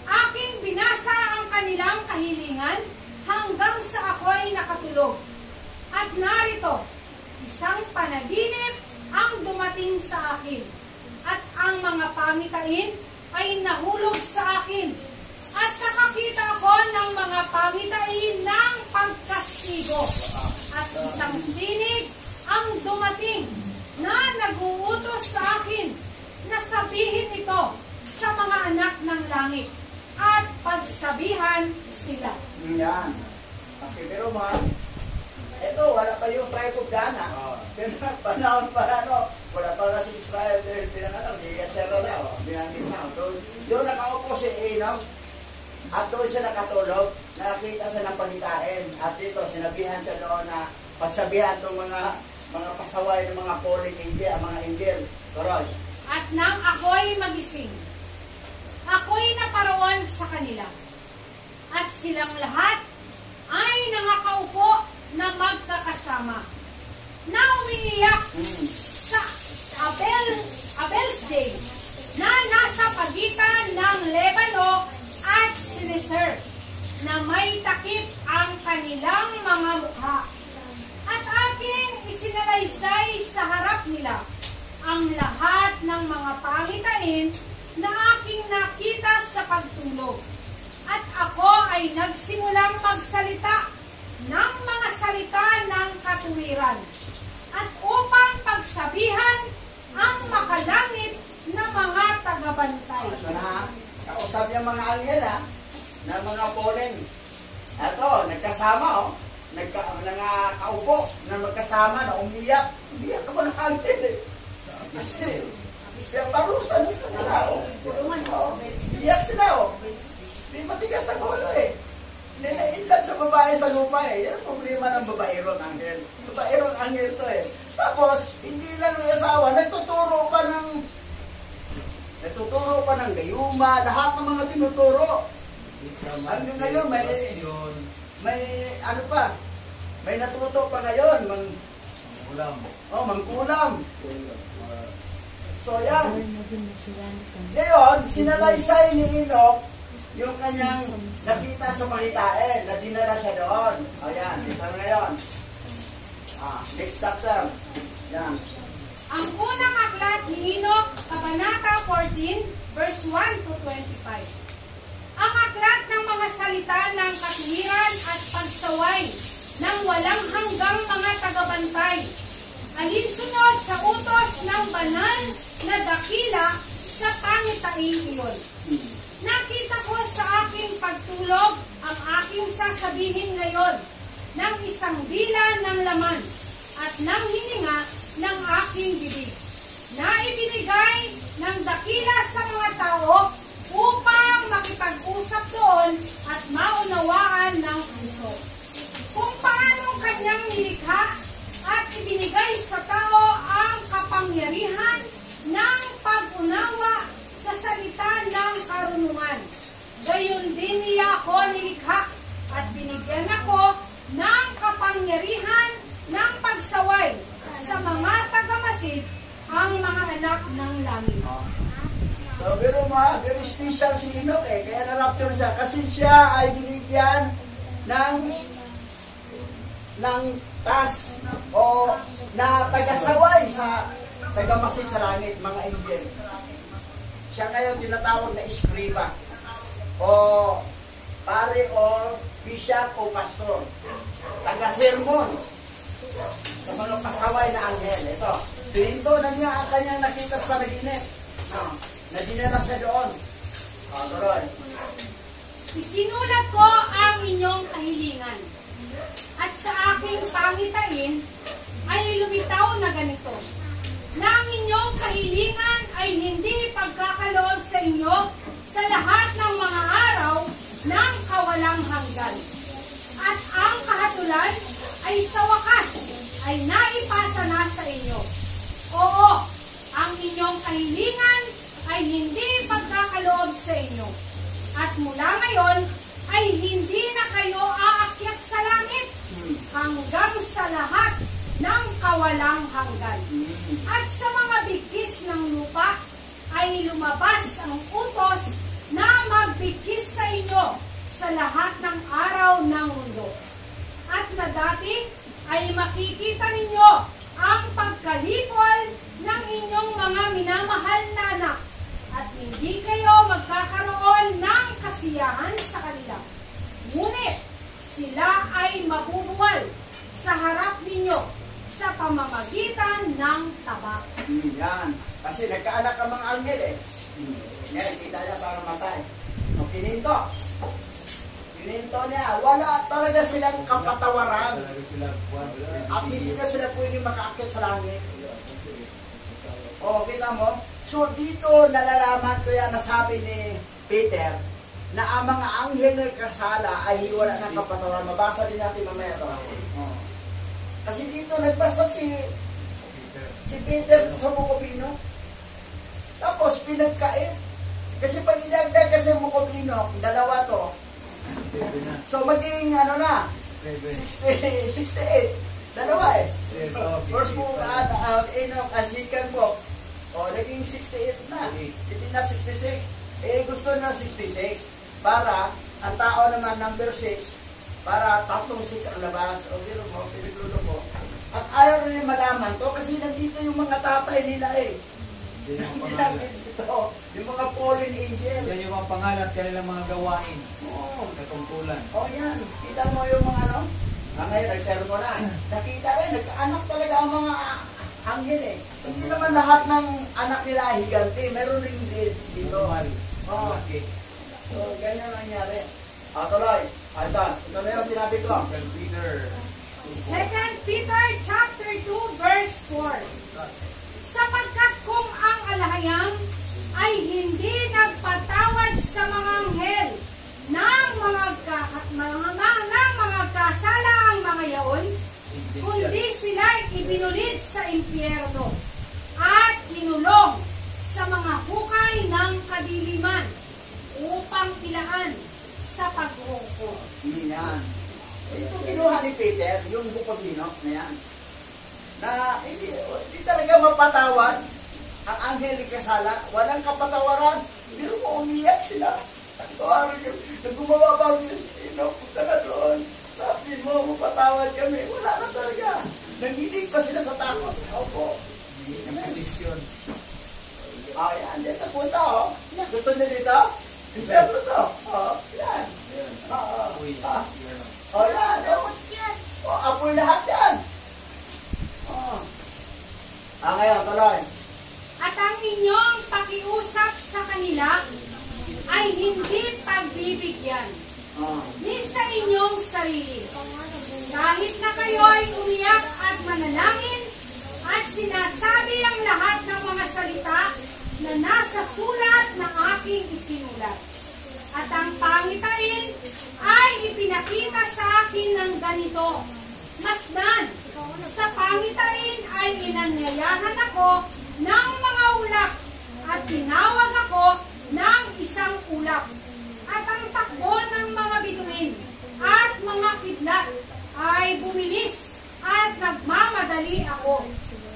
Aking binasa ang kanilang kahilingan hanggang sa ako'y nakatulog. At narito, isang panaginip ang dumating sa akin. At ang mga pangitain ay nahulog sa akin. At nakakita ako ng mga pangitain ng pagkastigo. At dumating na nag-uutos sa akin na sabihin ito sa mga anak ng langit at pagsabihan sila. Yan. Okay, pero ito, wala pa yung tribe of Dan, ha? Pero panahon para, wala pa na si Israel, pinangalang, di Yasero na, binanggit na. Doon nakaupo si Enoch, at doon siya nakatulog, nakakita siya ng panitain. At dito, sinabihan siya doon na pagsabihan ng mga pasaway ng mga fallen angel, ang mga angel. Tuloy. At nang ako'y magising, ako'y naparoon sa kanila. At silang lahat ay nakakaupo na magkakasama, na umiiyak sa Abel's Day, na nasa pagitan ng Lebano at Siliser, na may takip ang kanilang mga mukha. At aking isinalaysay sa harap nila ang lahat ng mga pangitain na aking nakita sa pagtulog. At ako ay nagsimulang magsalita ng mga salita ng katuwiran, at upang pagsabihan ang makalangit na mga tagabantay. Kausap yung mga anghel, na mga fallen. Ito, nagkasama, nakaupo, na magkasama, na umiyak. Umiyak ka ba ng anghel, Kasi, siya parusan sa kanila, iyak sila, Di matigas ang ulo, Ninainlat sa babae sa lupa, Yan ang problema ng babaerong anghel. Babaerong anghel to, Tapos, hindi lang ng asawa, nagtuturo pa ng gayuma, lahat ng mga tinuturo. Hanggang ngayon, may natuto pa ngayon, mangkulam. So, yan. Ngayon, sinalaysay ni Enoch yung kanyang nakita sa pangitain, na dinala siya doon. Ayan, ito ngayon. Next chapter. Yan. Ang unang aklat ni Enoch, Kabanata 14, verse 1 to 25. Ang aklat ng mga salita ng katuwiran at pagsaway ng walang hanggang mga tagabantay, alinsunod sa utos ng banal na dakila sa pangitain iyon. Nakita ko sa aking pagtulog ang aking sasabihin ngayon ng isang dila ng laman at ng hininga ng aking bibig, na ibinigay ng dakila sa mga tao upang makipag-usap doon at maunawaan ng puso kung paano kanyang nilikha at ibinigay sa tao ang kapangyarihan ng pag-unawa sa salita ng karunungan. Gayon din niya ako nilikha at binigyan ako ng kapangyarihan ng pagsaway sa mga tagamasid ang mga anak ng langit. So, pero very special si Enoch, kaya na-rapture siya. Kasi siya ay binigyan ng task o na tagasaway sa tagamasid sa langit, mga angel. Siya ngayon tinatawag na eskriba o pare o bishop o pastor. Taga-sermon sa mga pasaway na anghel. Ito, pininto na niya ang kanyang nakita sa panaginip. Na dinala siya doon. Tuloy. Isinulat ko ang inyong kahilingan, at sa aking pangitain ay lumitaw na ganito, na ang inyong kahilingan ay hindi pagkakaloob sa inyo sa lahat ng mga araw ng kawalang hanggan. At ang kahatulan ay sa wakas ay naipasa na sa inyo. Oo, ang inyong kahilingan ay hindi pagkakaloob sa inyo. At mula ngayon ay hindi na kayo aakyat sa langit hanggang sa lahat ng kawalang hanggan. At sa mga bigkis ng lupa ay lumabas ang utos na magbigkis sa inyo sa lahat ng araw ng mundo. At na dati ay makikita ninyo ang pagkalipol ng inyong mga minamahal na anak, at hindi kayo magkakaroon ng kasiyahan sa kanila. Ngunit sila ay mabubuwal sa harap ninyo sa pamamagitan ng tabak. Yan. Kasi nagkaanak ang mga anghel eh. Yan, kita niya parang matay. O, pininto. Pininto niya. Wala talaga silang kapatawaran. Talaga sila buwan. At hindi na sila pwede makaakit sa langit. O, kita mo? So, dito nalalaman ko yan na sabi ni Peter na ang mga anghel na kasala ay wala ng kapatawaran. Mabasa din natin mamaya ito. O. Kasi dito nagbasa si Peter sa Mukobino. Tapos pinagkait. Kasi pag idagdag kasi Mukobino, dalawa to. So maging ano na, 68. Dalawa eh. First book at Enoch and second book. O naging 68 na. Hindi na 66. Eh gusto na 66. Para ang tao naman number 6. Para tatlong 6 ang labas. O biro mo, pinaglulo mo. At ayaw rin malaman to kasi nandito yung mga tatay nila eh. Hindi natin dito. Yung mga fallen angel. Yan yung mga pangalan at kanilang mga gawain. Oo. Katungkulan. O yan. Kita mo yung mga ano. Ngayon, nag-serve mo na. Nakita rin, nagkaanak talaga ang mga anghel eh. Hindi naman lahat ng anak nila higante. Meron rin dito. Normal. Oo. Malaki. So, ganyan ang nangyari. Tuloy. Ito na yung sinabi ko. Peter. 2 Peter chapter 2 verse 4. Sapagkat kung ang alahayang ay hindi nagpatawad sa mga anghel ng mga kasala ang mga yaon, kundi sila ibinulit sa impyerno at hinulong sa mga hukay ng kadiliman upang ilaan sa pagrungkot. Yan. Ito kinuha ni Peter, yung Mukobino na yan. Na hindi talaga mapatawad ang anghel ni kasala. Walang kapatawaran. Pero mo umiyak sila. Nung gumawa ba ang Enoch, punta ka doon. Sabi mo, mapatawad kami. Wala na talaga. Nanginig pa sila sa takot. Opo. Ang petisyon. Yan. Dito punta, oh. Gusto niyo dito? Dito to. Yan. Uy. Yan. Apoy lahat yan. Ngayon, tuloy. At ang inyong pakiusap sa kanila ay hindi pagbibigyan ni sa inyong sarili. Kahit na kayo ay umiyak at manalangin at sinasabi ang lahat ng mga salita na nasa sulat ng aking isinulat. At ang pangitain ay ipinakita sa akin ng ganito. Masdan, sa pangitain ay inanyayahan ako ng mga ulap at tinawag ako ng isang ulap. At ang takbo ng mga bituin at mga kidlat ay bumilis at nagmamadali ako.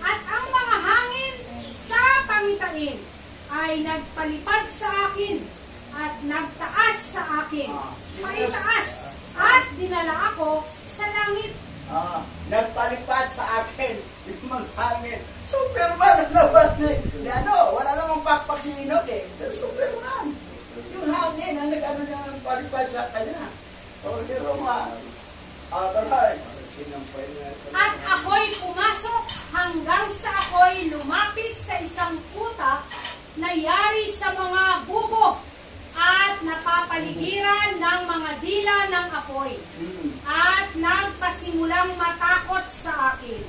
At ang mga hangin sa pangitain ay nagpalipad sa akin at nagtaas sa akin. Maitaas at dinala ako sa langit. Nagpalipad sa akin yung mga hangin. Superman ang labas ni wala namang pakpak si Enoch eh. Pero Superman. Yung hangin ang nag-ano niya ng palipad sa kanya. Di Roma. Tuloy. At ako'y pumasok hanggang sa ako'y lumapit sa isang kuta na yari sa mga bubog at napapaligiran ng mga dila ng apoy. At nagpasimulang matakot sa akin.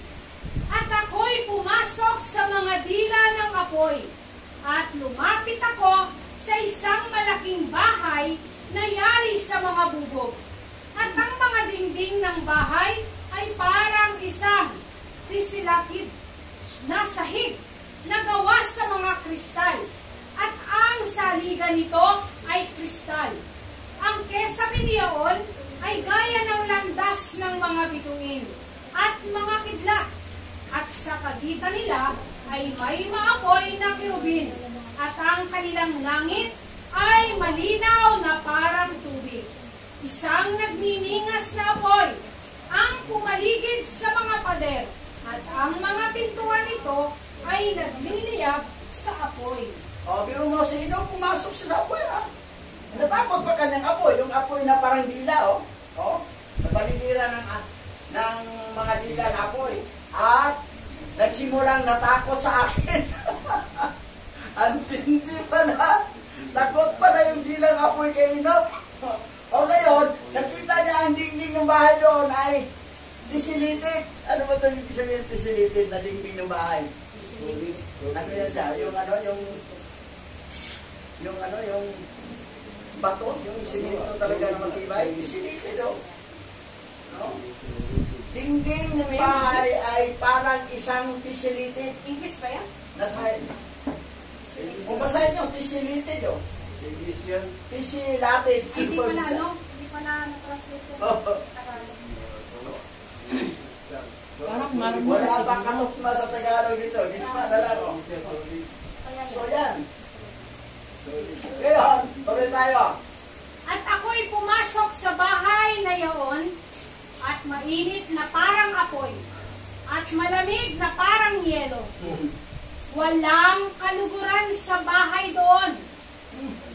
At ako'y pumasok sa mga dila ng apoy. At lumapit ako sa isang malaking bahay na yari sa mga bubog. At ang mga dingding ng bahay ay parang isang tisilakid na sahig na gawa sa mga kristal. At ang saligan nito ay kristal. Ang kesabi niyaon ay gaya ng landas ng mga bituin at mga kidlat. At sa pagitan nila ay may maapoy na kirubin. At ang kanilang langit ay malinaw na parang tubig. Isang nagniningas na apoy ang pumaligid sa mga pader. At ang mga pintuan nito ay nagliliyab sa apoy. Biro mo si Enoch pumasok sa apoy Natakot pa kanyang apoy, yung apoy na parang dila Sa paligiran ng mga dila na apoy. At nagsimulang natakot sa akin. Ang tindi pala. Takot pala yung dilang apoy kay Enoch. O ngayon, nakita niya ang dingding ng bahay doon ay disilited. Ano ba ito yung sabihin disilited na dingding ng bahay? Ano yan siya? Yung bato, yung simento talaga na matibay. Disilited o. No? Dingding ng bahay ay parang isang disilited. English ba yan? Nasa kung basahin nyo, tisilited o. English yan. Tisilated. Hindi pa na, hindi pa na na-translate yan. Parang marunong Wala pang kanukma sa Tagalog dito. Ginawa na lang o. So yan. Ngayon, tuloy tayo. At ako'y pumasok sa bahay na yaon, at mainit na parang apoy, at malamig na parang yelo. Walang kaluguran sa bahay doon.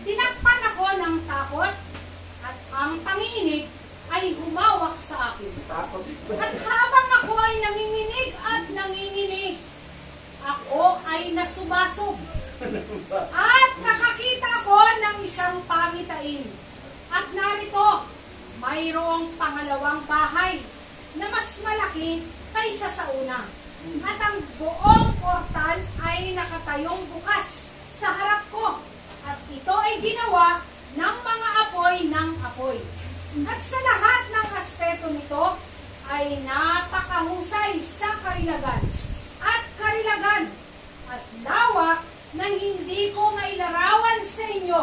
Tinakpan ako ng takot, at ang panginig ay humawak sa akin. Takot. At habang ako ay nanginginig, ako ay nasubasog. At nakakita ko ng isang pangitain. At narito, mayroong pangalawang bahay na mas malaki kaysa sa una. At ang buong portal ay nakatayong bukas sa harap ko. At ito ay ginawa ng mga apoy ng apoy. At sa lahat ng aspeto nito ay napakahusay sa karilagan. At karilagan at lawak na hindi ko mailarawan sa inyo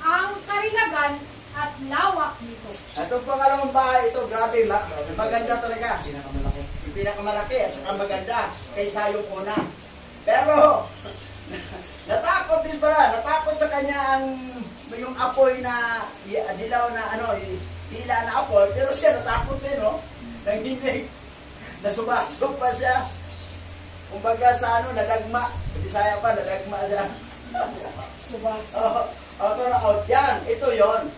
ang karilagan at lawak nito. Itong pangalawang bahay ito, grabe, maganda talaga. Yung pinakamalaki at saka maganda kaysa yung una. Pero, natakot din pala. Natakot sa kanya yung apoy na, dilaw na hila na apoy. Pero siya natakot din, no? Nanginig. Nasubasog pa siya. Kumbaga sa nadagma. Bisaya pa, nadagma siya. Subasog. Yan, ito yon.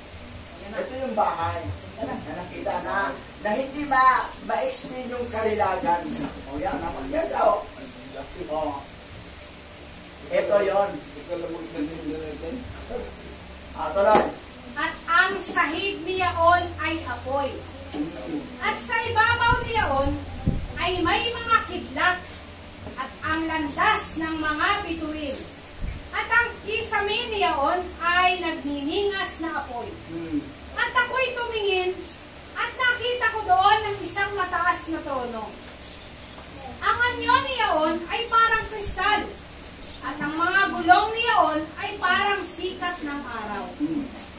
Ito yung bahay na nakita na hindi ma-explain yung karilagan. O yan, naman yan daw. O. Ito yon. Tuloy. At ang sahig niyaon ay apoy. At sa ibabaw niyaon ay may mga kidlat at ang landas ng mga bituin. At ang kisame niyaon ay nagniningas na apoy. At ako'y tumingin at nakita ko doon ang isang mataas na trono. Ang anyo niyaon ay parang kristal. At ang mga gulong niyaon ay parang sikat ng araw.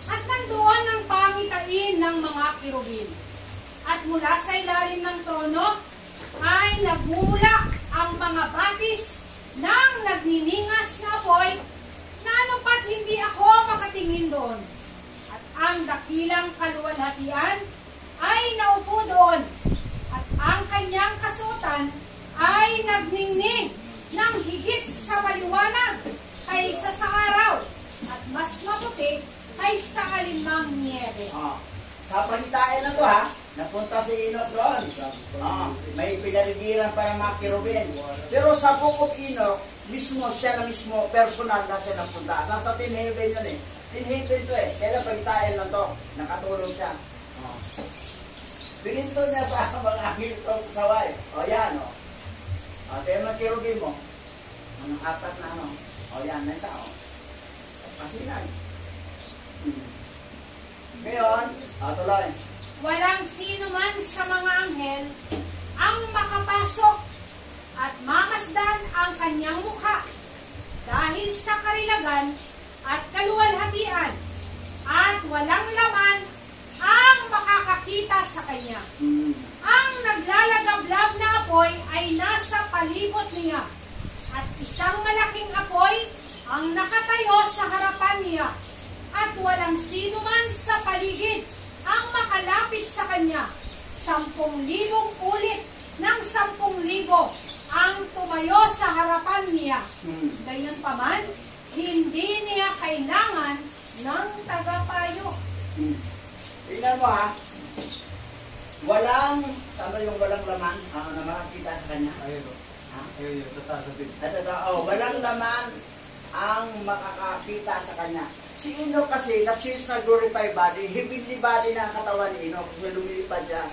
At nandoon ang pangitain ng mga kirubin. At mula sa ilalim ng trono ay nagmumula ang mga batis ng nagniningas na apoy na anupat hindi ako makatingin doon. At ang dakilang kaluwalhatian ay naupo doon. At ang kanyang kasuotan ay nagningning ng higit sa maliwanag kaysa sa araw at mas maputi kaysa alimang niebe. Sa pangitain na to napunta si Enoch doon. May pinaligiran para mga kirubin. Pero sa Book of Enoch, siya na mismo, personal na siya napunta. Nasa Tin Heaven yun eh. Tin Heaven to eh. Kaya pangitain lang to. Nakatulong siya. Pininto niya sa mga angel itong saway. Yan tayo mga kirubin mo. Mga apat na yan na siya Pasinan. Ngayon, tuloy. Walang sino man sa mga anghel ang makapasok at mamasdan ang kanyang mukha dahil sa karilagan at kaluwalhatian at walang laman ang makakakita sa kanya. Ang naglalagablab na apoy ay nasa palibot niya at isang malaking apoy ang nakatayo sa harapan niya at walang sino man sa paligid ang makalapit sa kanya. 10,000 ulit ng 10,000 ang tumayo sa harapan niya. Gayunpaman, hindi niya kailangan ng tagapayo. Tingnan mo tama yung walang laman, na makakita sa kanya. Ayun o. Ha? Ayun yun, sa taas ng bib. Walang laman ang makakakita sa kanya. Si Enoch kasi, na-choose na glorified body, heavenly body na ang katawan ni Enoch, kung lumilipad siya,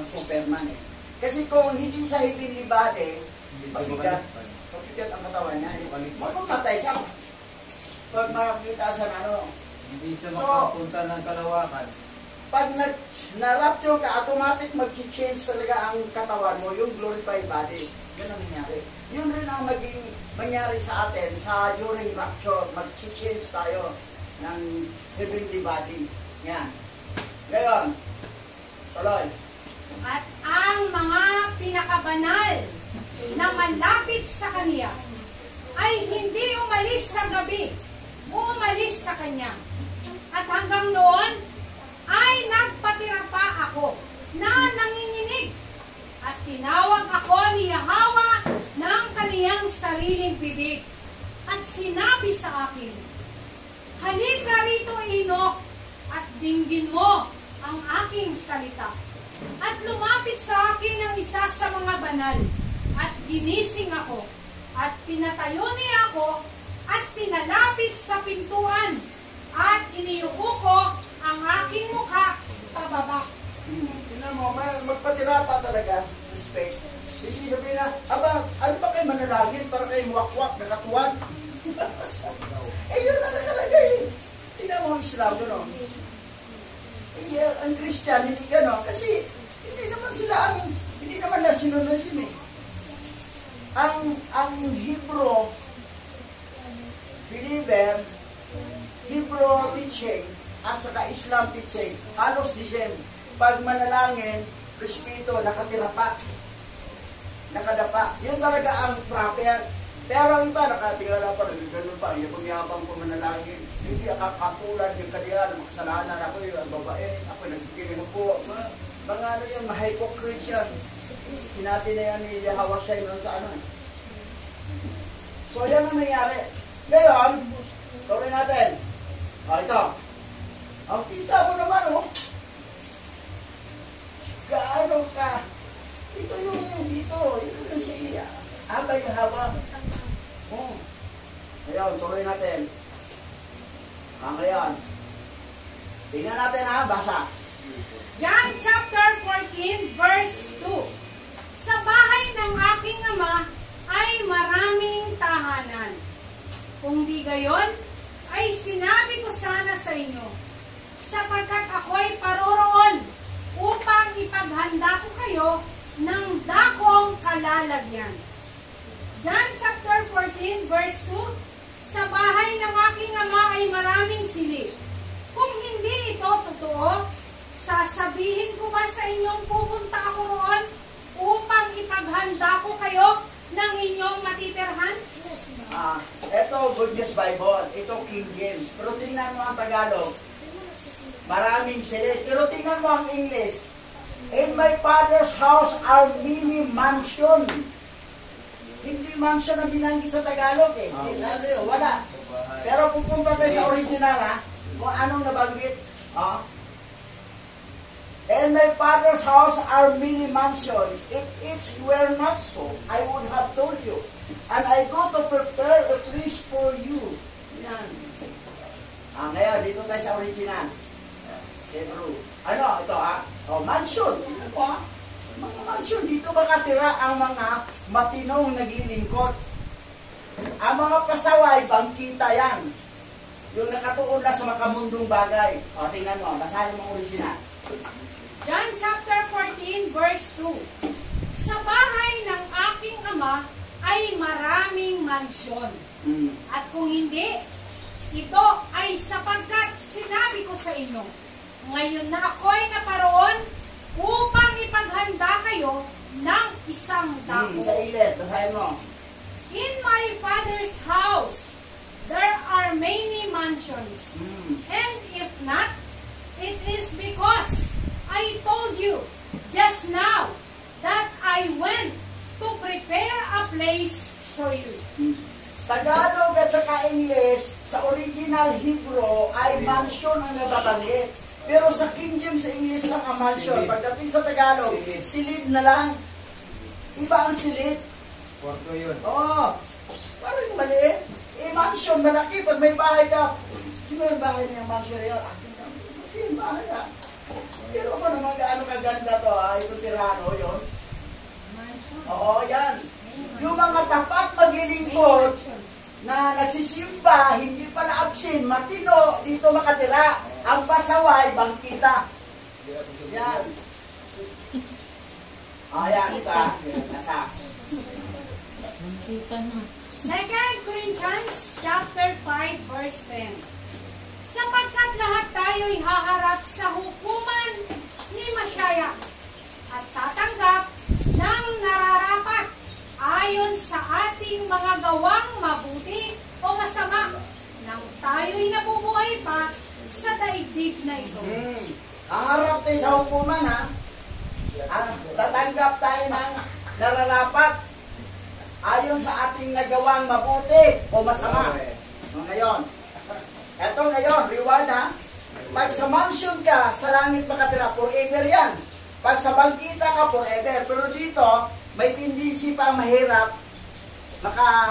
Superman eh. Kasi kung hindi sa heavenly body, pabigat ang katawan niya. Mamamatay siya. Pag makakita sa Hindi siya makapunta ng kalawakan. pag na-rapture ka, automatic mag-change talaga ang katawan mo, yung glorified body. Yan ang nangyari. Yun rin ang mangyari sa atin sa during rapture. Mag-change tayo ng heavenly body. Yan. Ngayon, tuloy. At ang mga pinakabanal na malapit sa Kanya ay hindi umalis sa gabi, umalis sa Kanya. At hanggang noon ay nagpatira pa ako na nanginginig. At tinawag ako ni Yahweh ng kaniyang sariling bibig. At sinabi sa akin, halika rito, Enoch, at dinggin mo ang aking salita. At lumapit sa akin ang isa sa mga banal, at ginising ako, at pinatayo niya ako, at pinalapit sa pintuan, at iniyuko ko ang aking mukha pababa. Tingnan mo, magpatira pa talaga sa space. Hindi sabihin na, ano ba kayo manalangin para kayo muwakwak, nakatuwan? Yun na talaga eh. Tingnan mo ang Islam doon. Ang Christian, hindi gano'n. Kasi hindi naman na sinunod yun eh. Ang Hebrew believer, Hebrew teaching, at saka Islam teaching, halos the same. Pag manalangin, respeto, nakatira pa. Nakadapa. Yun talaga ang proper. Pero ang iba, nakatingala pa, gano'n pa, yung pagyabang ko manalangin. Hindi akakatulad yung kaniya, makasalanan ako, yung babae, ako nagkikinig po. Mga ano yun, ma-hypocrite yan. Sinabi na yan ni Yahweh siya yun sa ano. So yan ang nangyari. Ngayon, tuloy natin. Ito. Ang kita mo naman, gaano ka. Ito yung dito. Ito yung si Abay Yahweh. Ngayon, tuloy natin. Ngayon. Tingnan natin basa. John chapter 14 verse 2. Sa bahay ng aking ama ay maraming tahanan. Kung di gayon, ay sinabi ko sana sa inyo, sapagkat ako'y paroroon upang ipaghanda ko kayo ng dakong kalalagyan. John chapter 14 verse 2. Sa bahay ng aking ama ay maraming silid. Kung hindi ito totoo, sasabihin ko ba sa inyong pupunta ako roon upang ipaghanda ko kayo ng inyong matitirhan? Ito, Good News Bible. Ito, King James. Pero tingnan mo ang Tagalog. Maraming silid. Pero tingnan mo ang English. In my Father's house are many mansion. Hindi mansion ang binanggit sa Tagalog eh. Wala. Pero pupunta tayo sa original kung anong nabanggit. In my Father's house are many mansions. If it were not so, I would have told you. And I go to prepare a place for you. Yan. Ngayon, dito tayo sa original. Hebrew. Ano, ito mansion. Mga mansion, dito makatira ang mga matinong naglilingkod. Ang mga pasaway, bangkita yan. Yung nakatuon na sa makamundong bagay. Tingnan mo, basahin mo original. John chapter 14 verse 2. Sa bahay ng aking ama ay maraming mansyon. At kung hindi, ito ay sapagkat sinabi ko sa inyo, ngayon na ako'y naparoon upang ipaghanda kayo ng isang dako. Sa ilet, basahin mo. In my Father's house, there are many mansions. And if not, it is because I told you just now that I went to prepare a place for you. Tagalog at saka English, sa original Hebrew ay mansion ang nababanggit. Pero sa King James, sa English lang ang mansion. Silid. Pagdating sa Tagalog, Silid. silid na lang. Iba ang silid. Kwarto yun. Oo. Parang maliit. Mansion, malaki. Pag may bahay ka, di ba yung bahay niya, mansion yun? Akin ka, malaki yung bahay ka. Pero ako naman gaano kaganda to, ito tirano yun. Oo, yan. Yung mga tapat maglilingkod na nagsisimba, hindi pala absin, matino, dito makatira. Ang pasaway, bangkita. Yan. Ayan ka. Nasa. Nakita na. 2 Corinthians chapter 5 verse 10. Sapagkat lahat tayo'y haharap sa hukuman ni Masyaya at tatanggap ng nararapat ayon sa ating mga gawang mabuti o masama nang tayo'y nabubuhay pa sa daigdig na ito. Haharap tayo sa hukuman, ha? Tatanggap tayo ng nararapat ayon sa ating nagawang mabuti o masama. Ngayon, eto ngayon, reward, ha? Pag sa mansion ka, sa langit makatira, forever yan. Pag sa bangkita ka, forever. Pero dito, may tendency pang mahirap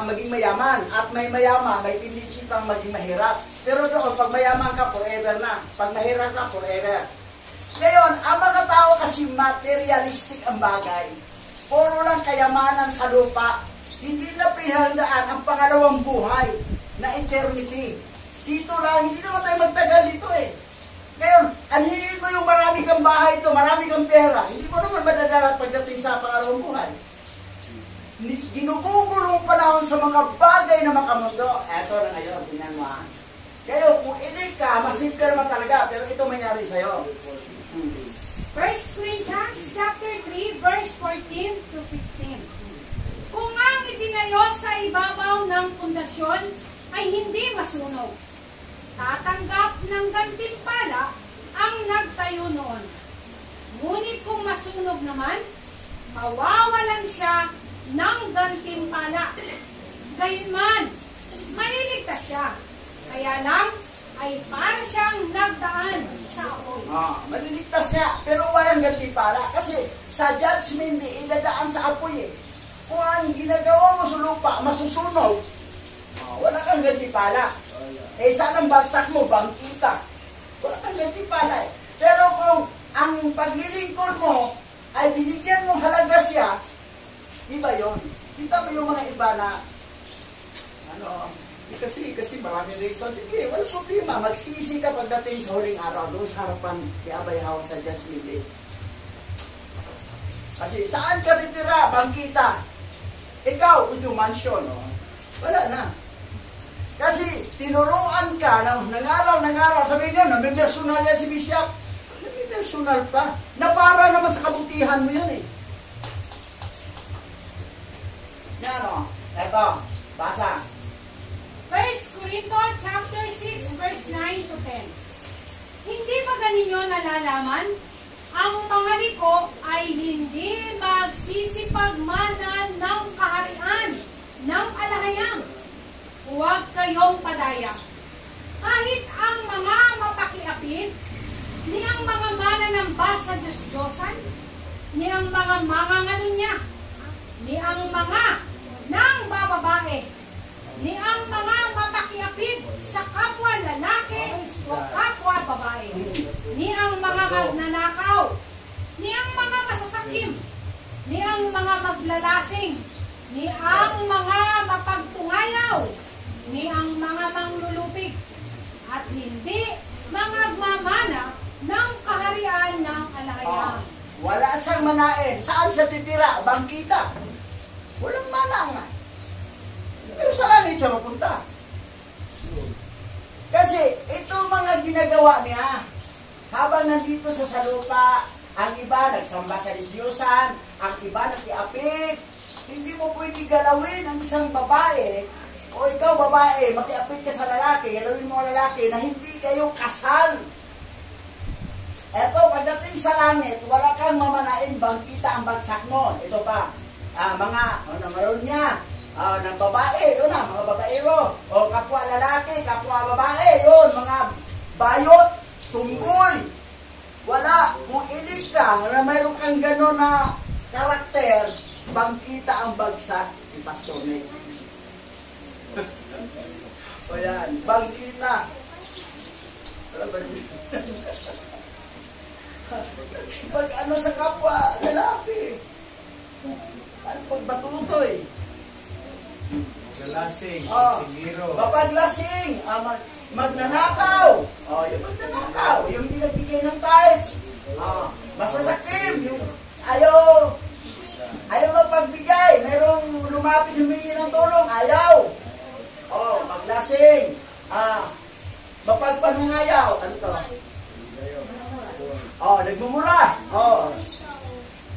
maging mayaman. At may mayaman, may tendency pang maging mahirap. Pero doon, pag mayaman ka, forever na. Pag mahirap ka, forever. Ngayon, ang mga tao kasi materialistic ang bagay. Puro lang kayamanan sa lupa. Hindi na pinhandaan ang pangalawang buhay na eternity. Dito lang, hindi naman tayo magtagal dito eh. Ngayon, anhihin mo yung marami kang bahay ito, marami kang pera. Hindi mo naman madadala pagdating sa pangalawang buhay. Ginugugulong panahon sa mga bagay na makamundo. Eto na ngayon, tingnan mo, ha. Kayo, kung ilig ka, masip ka naman talaga, pero ito mangyari sa'yo. 1 Corinthians chapter 3 verse 14 to 15. Kung ang itinayo sa ibabaw ng pundasyon ay hindi masunog, tatanggap ng gantimpala ang nagtayo noon. Ngunit kung masunog naman, mawawalan siya ng gantimpala. Gayunman, maliligtas siya. Kaya lang ay para siyang nagdaan sa apoy. Maliligtas siya, pero walang gantimpala. Kasi sa judgment, iladaan sa apoy eh. Kung ang ginagawa mo sa lupa, masusunog, wala kang gantimpala. Eh, saan ang bagsak mo? Bangkita. Wala kang gantimpala eh. Pero kung ang paglilingkod mo ay binigyan mong halaga siya, iba yun. Kita mo yung mga iba na, kasi maraming reason. Sige, wala problema. Magsisi ka pagdating sa huling araw, doon sa harapan kay Abay Hawa sa Judgment Day. Kasi saan ka titira? Bangkita. Ikaw, yung mansion, wala na. Kasi tinuruan ka, nangaral, sabihin nyo, nami-personal yan si Bishop. Nami-personal pa. Na para naman sa kabutihan mo yan eh. Yan eto, basa. 1 Corinthians chapter 6 verse 9 to 10. Hindi ba ganinyo nalalaman? Ang mga liko ay hindi magsisipagmanan ng kaharian ng alahayang. Huwag kayong padaya. Kahit ang mga mapakiapid, ni ang mga mananamba sa Diyos-Diyosan, ni ang mga mangangalunya, ni ang mga nang bababae, ni ang mga mapakiapid sa kapwa lalaki o kapwa babae, ni ang mga magnanakaw, ni ang mga masasakim, ni ang mga maglalasing, ni ang mga mapagtungayaw, ni ang mga manglulupig, at hindi magmamana ng kaharian ng alahayang. Wala siyang manain. Saan siya titira? Bangkita. Walang mana nga. Pero sa langit siya mapunta. Kasi ito mga ginagawa niya. Habang nandito sa salupa, ang iba nagsamba sa Diyosan, ang iba nakiapit. Hindi mo pwede galawin ang isang babae, o ikaw babae, makiapit ka sa lalaki, galawin mo ang lalaki na hindi kayo kasal. Eto, pagdating sa langit, wala kang mamanain, bangkita ang bagsak mo. Ito pa, mga, meron niya, ng babae, yun mga babaero, o kapwa lalaki, kapwa babae, yun, mga bayot, tunggoy, Wala. Kung ilig ka na mayroon kang gano'n na karakter, bangkita ang bagsak ni Pastor Nick. O yan, bangkita. Wala ba yun? Pag ano sa kapwa, lalaki. Ano pag batutoy? Galasing, Oh. sigiro. Mapaglasing, magnanakaw. Oh, yung magnanakaw, yung hindi nagbigay ng tithes. Masasakim, yung ayaw mapagbigay. Merong lumapit humingi ng tulong, ayaw. Oh, maglasing. Mapagpanungayaw. Ano to? Oh, nagmumura. Oh.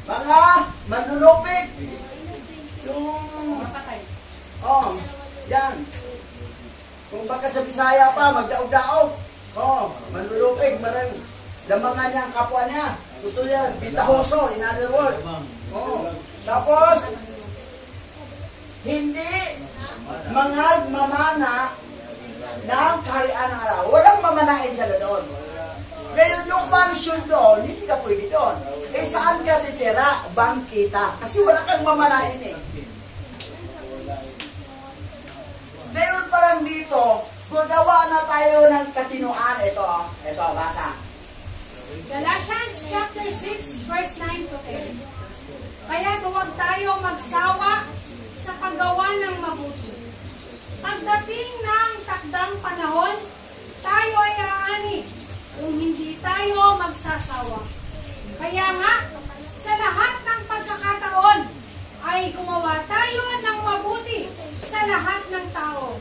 Mga manlulupig. Yung Mapatay. oh, yan. Kung baka sa Bisaya pa, magdaog-daog. Oh, manlulupig, marang lamangan niya ang kapwa niya. Gusto niya, bitahoso, in other words. Oh. Tapos, hindi mamana ng kaharian ng araw. Walang mamanain sila doon. Ngayon, yung mansion doon, hindi ka pwede doon. Eh, saan ka titira? Bangkita. Kasi wala kang mamanain eh. Meron pa lang dito, gagawa na tayo ng katinuan. Ito, basa. Galatians chapter 6, verse 9 to 10. Kaya huwag tayo magsawa sa paggawa ng mabuti. Pagdating ng takdang panahon, tayo ay aani kung hindi tayo magsasawa. Kaya nga, sa lahat ng pagkakataon, ay gumawa tayo ng mabuti sa lahat ng tao,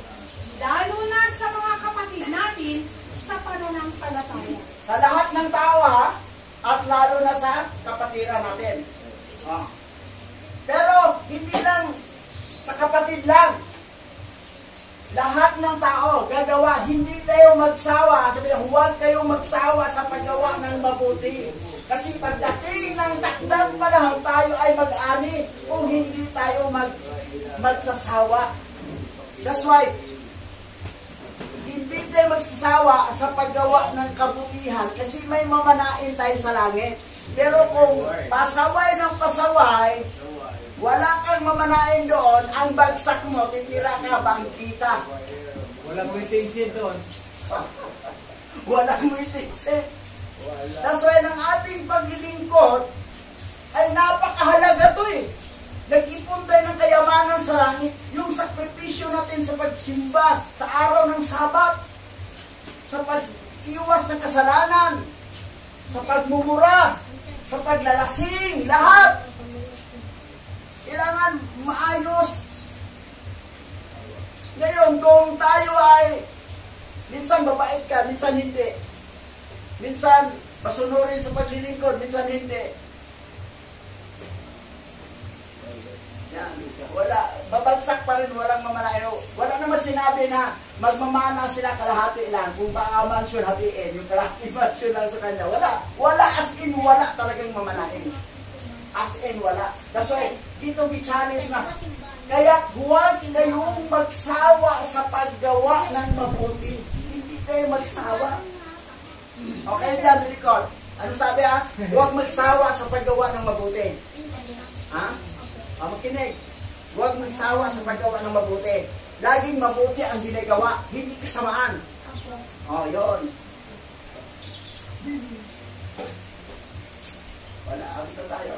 lalo na sa mga kapatid natin sa pananampalataya. Sa lahat ng tao ha, at lalo na sa kapatiran natin. Pero hindi lang sa kapatid lang. Lahat ng tao gagawa, hindi tayo magsawa. Sabi niya, huwag kayong magsawa sa paggawa ng mabuti. Kasi pagdating ng takdang panahon, tayo ay mag-ani kung hindi tayo magsasawa. That's why, hindi tayo magsasawa sa paggawa ng kabutihan kasi may mamanain tayo sa langit. Pero kung pasaway ng pasaway, wala kang mamanain doon, ang bagsak mo, titira ka, bangkita. Walang waiting seat doon. Walang waiting seat. That's why ng ating paglilingkod ay napakahalaga to eh. Nag-ipon tayo ng kayamanan sa langit. Yung sakripisyo natin sa pagsimba, sa araw ng Sabat, sa pag-iwas ng kasalanan, sa pagmumura, sa paglalasing, lahat. Kailangan maayos. Ngayon, kung tayo ay minsan babait ka, minsan hindi. Minsan masunurin sa paglilingkod, minsan hindi. Yan. Wala, babagsak pa rin, walang mamanain. Wala naman sinabi na magmamana sila kalahati lang. Kung baka mansyon hatiin, yung kalahati mansyon lang sa kanya. Wala as in, wala talagang mamanain. As in, wala. That's why, dito may challenge na. Kaya huwag kayong magsawa sa paggawa ng mabuti. Hindi tayo magsawa. Okay, dyan, record. Ano sabi ha? Huwag magsawa sa paggawa ng mabuti. Ha? Makinig. Huwag magsawa sa paggawa ng mabuti. Laging mabuti ang ginagawa, hindi kasamaan. Oh, yun. Wala, abito tayo.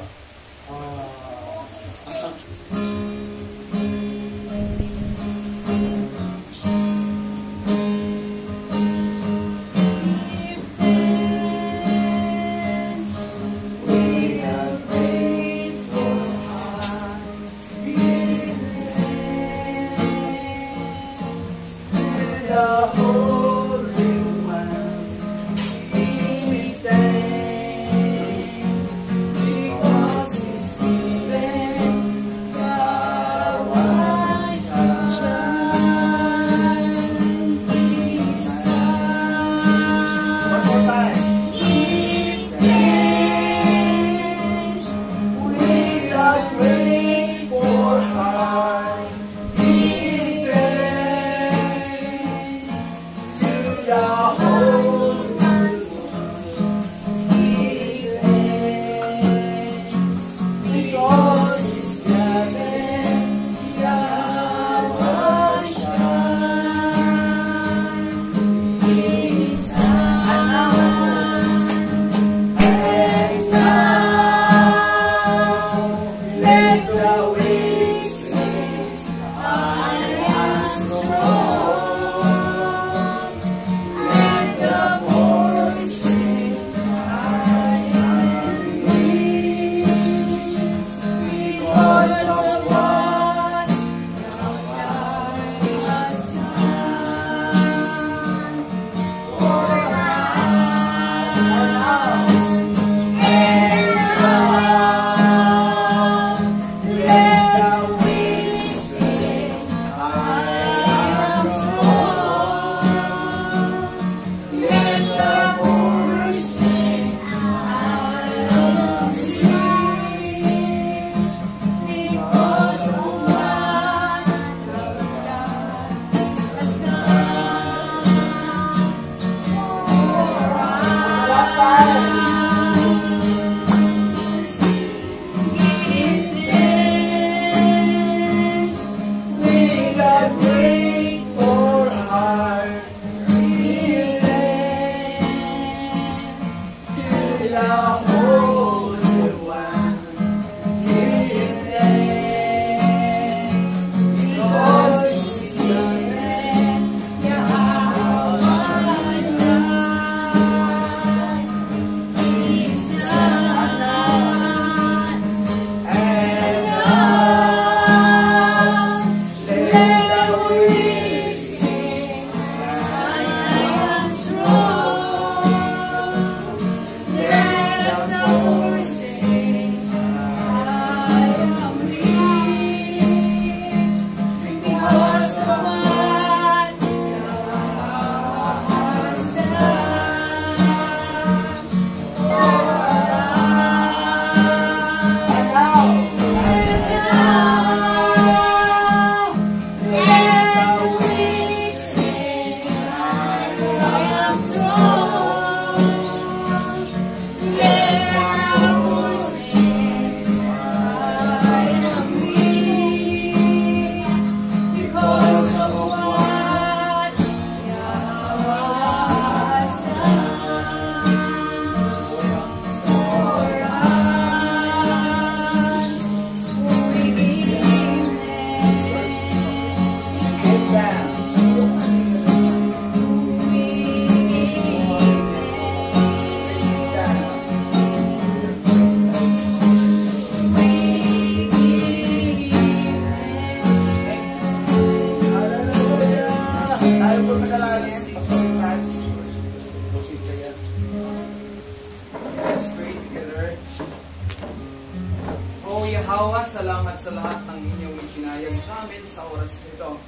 Yahawa, salamat sa lahat ng inyong ipinahayag sa amin sa oras nito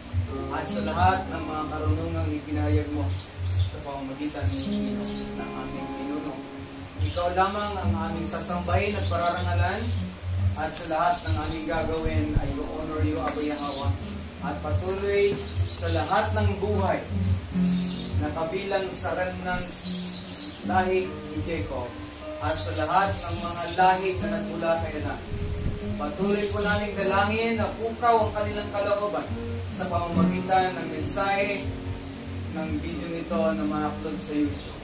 at sa lahat ng mga karunungang ipinahayag mo sa pamamagitan ng aming pinuno. Ikaw lamang ang aming sasambahin at pararangalan at sa lahat ng aming gagawin ay i-honor you, Aba Yahawa, at patuloy sa lahat ng buhay na kabilang sa ng lahi ni Jacob at sa lahat ng mga lahi na nagmula kay Adan. Patuloy po namin dalangin na pukaw ang kanilang kalooban sa pamamagitan ng mensahe ng video nito na ma-upload sa YouTube.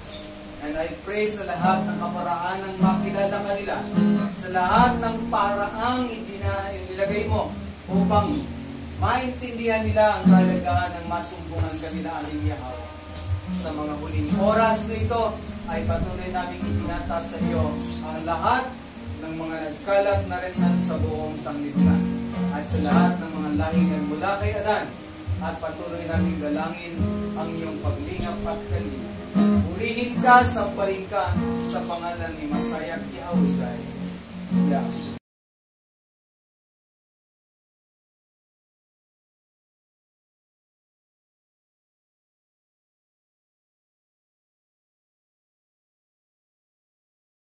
And I pray sa lahat ng kaparaan ng makilala kanila, sa lahat ng paraang inilagay mo upang maintindihan nila ang kalagahan ng masumbungan kanila aming Yahawa. Sa mga huling oras na ito ay patuloy namin itinata sa iyo ang lahat ng mga nagkalat na rin sa buong sanglibutan at sa lahat ng mga lahing nagmula kay Adan, at patuloy namin dalangin ang iyong paglingap at kanina. Purihin ka, sambahin ka sa pangalan ni Masaya Yahusay.